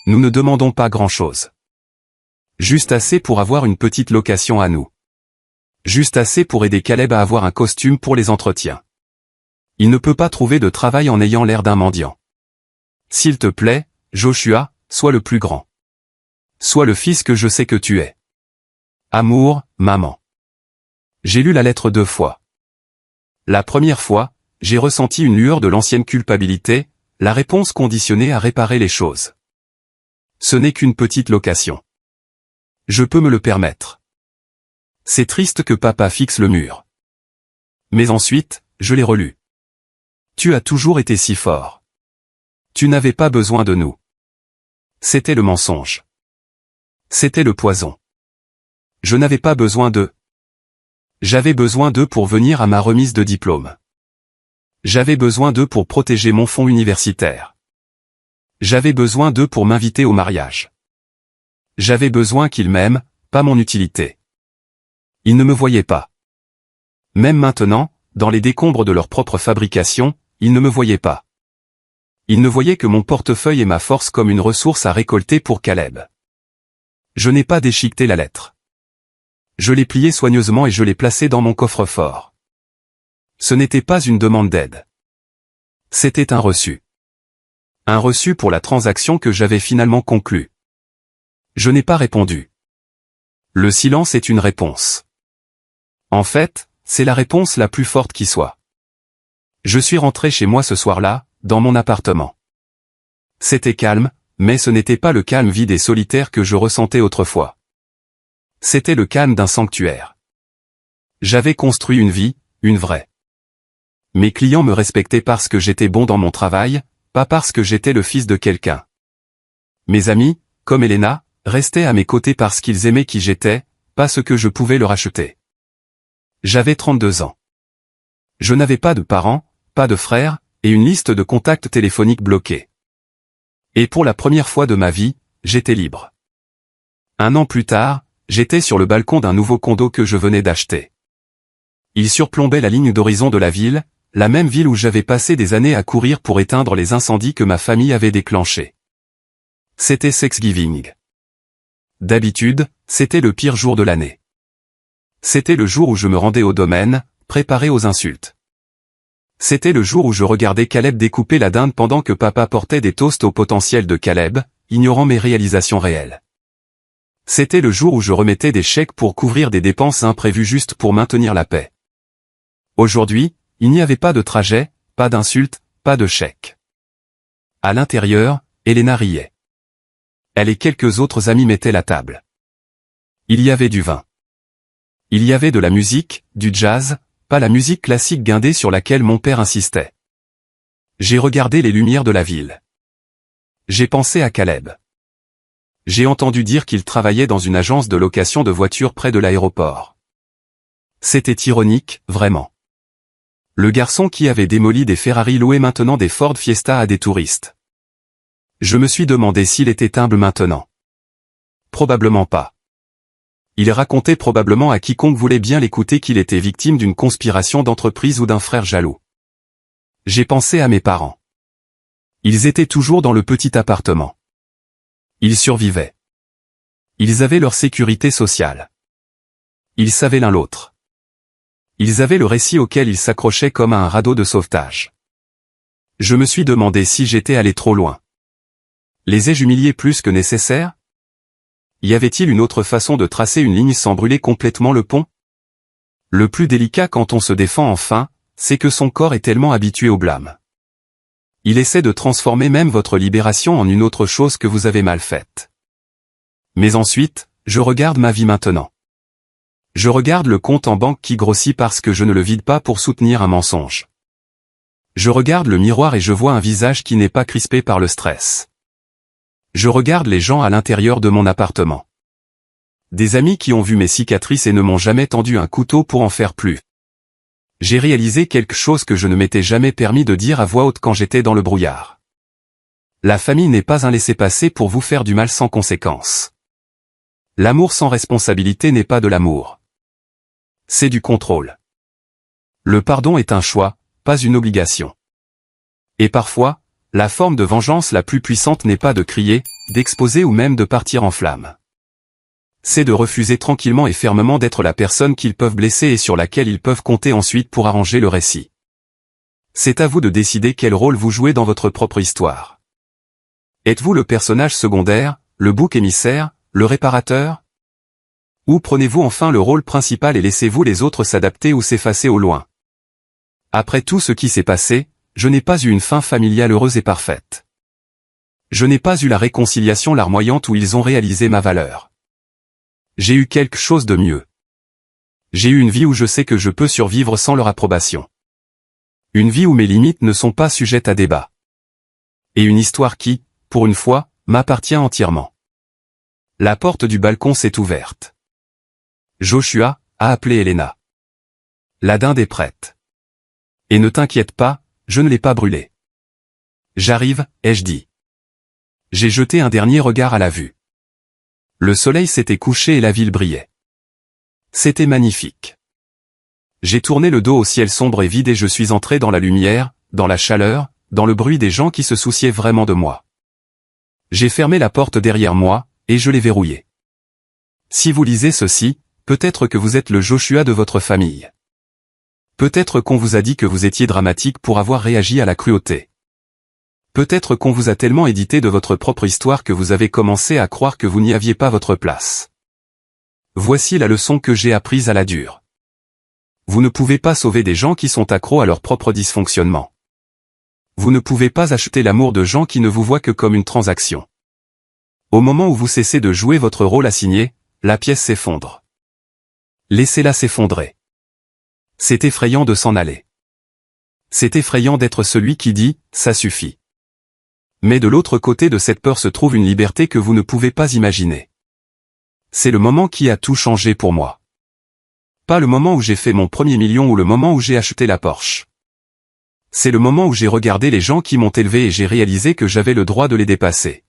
Nous ne demandons pas grand-chose. Juste assez pour avoir une petite location à nous. Juste assez pour aider Caleb à avoir un costume pour les entretiens. Il ne peut pas trouver de travail en ayant l'air d'un mendiant. S'il te plaît, Joshua, sois le plus grand. Sois le fils que je sais que tu es. Amour, maman. J'ai lu la lettre 2 fois. La première fois, j'ai ressenti une lueur de l'ancienne culpabilité, la réponse conditionnée à réparer les choses. Ce n'est qu'une petite location. Je peux me le permettre. C'est triste que papa fixe le mur. Mais ensuite, je l'ai relu. Tu as toujours été si fort. Tu n'avais pas besoin de nous. C'était le mensonge. C'était le poison. Je n'avais pas besoin d'eux. J'avais besoin d'eux pour venir à ma remise de diplôme. J'avais besoin d'eux pour protéger mon fonds universitaire. J'avais besoin d'eux pour m'inviter au mariage. J'avais besoin qu'ils m'aiment, pas mon utilité. Ils ne me voyaient pas. Même maintenant, dans les décombres de leur propre fabrication, ils ne me voyaient pas. Ils ne voyaient que mon portefeuille et ma force comme une ressource à récolter pour Caleb. Je n'ai pas déchiqueté la lettre. Je l'ai pliée soigneusement et je l'ai placée dans mon coffre-fort. Ce n'était pas une demande d'aide. C'était un reçu. Un reçu pour la transaction que j'avais finalement conclue. Je n'ai pas répondu. Le silence est une réponse. En fait, c'est la réponse la plus forte qui soit. Je suis rentré chez moi ce soir-là, dans mon appartement. C'était calme, mais ce n'était pas le calme vide et solitaire que je ressentais autrefois. C'était le calme d'un sanctuaire. J'avais construit une vie, une vraie. Mes clients me respectaient parce que j'étais bon dans mon travail, pas parce que j'étais le fils de quelqu'un. Mes amis, comme Elena, restaient à mes côtés parce qu'ils aimaient qui j'étais, pas ce que je pouvais leur acheter. J'avais 32 ans. Je n'avais pas de parents, pas de frères, et une liste de contacts téléphoniques bloqués. Et pour la première fois de ma vie, j'étais libre. 1 an plus tard, j'étais sur le balcon d'un nouveau condo que je venais d'acheter. Il surplombait la ligne d'horizon de la ville, la même ville où j'avais passé des années à courir pour éteindre les incendies que ma famille avait déclenchés. C'était Thanksgiving. D'habitude, c'était le pire jour de l'année. C'était le jour où je me rendais au domaine, préparé aux insultes. C'était le jour où je regardais Caleb découper la dinde pendant que papa portait des toasts au potentiel de Caleb, ignorant mes réalisations réelles. C'était le jour où je remettais des chèques pour couvrir des dépenses imprévues juste pour maintenir la paix. Aujourd'hui, il n'y avait pas de trajet, pas d'insultes, pas de chèques. À l'intérieur, Elena riait. Elle et quelques autres amis mettaient la table. Il y avait du vin. Il y avait de la musique, du jazz, pas la musique classique guindée sur laquelle mon père insistait. J'ai regardé les lumières de la ville. J'ai pensé à Caleb. J'ai entendu dire qu'il travaillait dans une agence de location de voitures près de l'aéroport. C'était ironique, vraiment. Le garçon qui avait démoli des Ferrari louait maintenant des Ford Fiesta à des touristes. Je me suis demandé s'il était humble maintenant. Probablement pas. Il racontait probablement à quiconque voulait bien l'écouter qu'il était victime d'une conspiration d'entreprise ou d'un frère jaloux. J'ai pensé à mes parents. Ils étaient toujours dans le petit appartement. Ils survivaient. Ils avaient leur sécurité sociale. Ils savaient l'un l'autre. Ils avaient le récit auquel ils s'accrochaient comme à un radeau de sauvetage. Je me suis demandé si j'étais allé trop loin. Les ai-je humiliés plus que nécessaire? Y avait-il une autre façon de tracer une ligne sans brûler complètement le pont? Le plus délicat quand on se défend enfin, c'est que son corps est tellement habitué au blâme. Il essaie de transformer même votre libération en une autre chose que vous avez mal faite. Mais ensuite, je regarde ma vie maintenant. Je regarde le compte en banque qui grossit parce que je ne le vide pas pour soutenir un mensonge. Je regarde le miroir et je vois un visage qui n'est pas crispé par le stress. Je regarde les gens à l'intérieur de mon appartement. Des amis qui ont vu mes cicatrices et ne m'ont jamais tendu un couteau pour en faire plus. J'ai réalisé quelque chose que je ne m'étais jamais permis de dire à voix haute quand j'étais dans le brouillard. La famille n'est pas un laissez-passer pour vous faire du mal sans conséquence. L'amour sans responsabilité n'est pas de l'amour. C'est du contrôle. Le pardon est un choix, pas une obligation. Et parfois, La forme de vengeance la plus puissante n'est pas de crier, d'exposer ou même de partir en flammes. C'est de refuser tranquillement et fermement d'être la personne qu'ils peuvent blesser et sur laquelle ils peuvent compter ensuite pour arranger le récit. C'est à vous de décider quel rôle vous jouez dans votre propre histoire. Êtes-vous le personnage secondaire, le bouc émissaire, le réparateur? Ou prenez-vous enfin le rôle principal et laissez-vous les autres s'adapter ou s'effacer au loin? Après tout ce qui s'est passé, je n'ai pas eu une fin familiale heureuse et parfaite. Je n'ai pas eu la réconciliation larmoyante où ils ont réalisé ma valeur. J'ai eu quelque chose de mieux. J'ai eu une vie où je sais que je peux survivre sans leur approbation. Une vie où mes limites ne sont pas sujettes à débat. Et une histoire qui, pour une fois, m'appartient entièrement. La porte du balcon s'est ouverte. Joshua a appelé Elena. La dinde est prête. Et ne t'inquiète pas, je ne l'ai pas brûlée. J'arrive, ai-je dit. J'ai jeté un dernier regard à la vue. Le soleil s'était couché et la ville brillait. C'était magnifique. J'ai tourné le dos au ciel sombre et vide et je suis entré dans la lumière, dans la chaleur, dans le bruit des gens qui se souciaient vraiment de moi. J'ai fermé la porte derrière moi, et je l'ai verrouillée. Si vous lisez ceci, peut-être que vous êtes le Joshua de votre famille. Peut-être qu'on vous a dit que vous étiez dramatique pour avoir réagi à la cruauté. Peut-être qu'on vous a tellement édité de votre propre histoire que vous avez commencé à croire que vous n'y aviez pas votre place. Voici la leçon que j'ai apprise à la dure. Vous ne pouvez pas sauver des gens qui sont accros à leur propre dysfonctionnement. Vous ne pouvez pas acheter l'amour de gens qui ne vous voient que comme une transaction. Au moment où vous cessez de jouer votre rôle assigné, la pièce s'effondre. Laissez-la s'effondrer. C'est effrayant de s'en aller. C'est effrayant d'être celui qui dit « ça suffit ». Mais de l'autre côté de cette peur se trouve une liberté que vous ne pouvez pas imaginer. C'est le moment qui a tout changé pour moi. Pas le moment où j'ai fait mon premier million ou le moment où j'ai acheté la Porsche. C'est le moment où j'ai regardé les gens qui m'ont élevé et j'ai réalisé que j'avais le droit de les dépasser.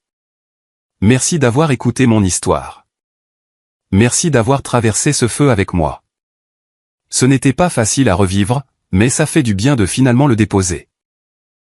Merci d'avoir écouté mon histoire. Merci d'avoir traversé ce feu avec moi. Ce n'était pas facile à revivre, mais ça fait du bien de finalement le déposer.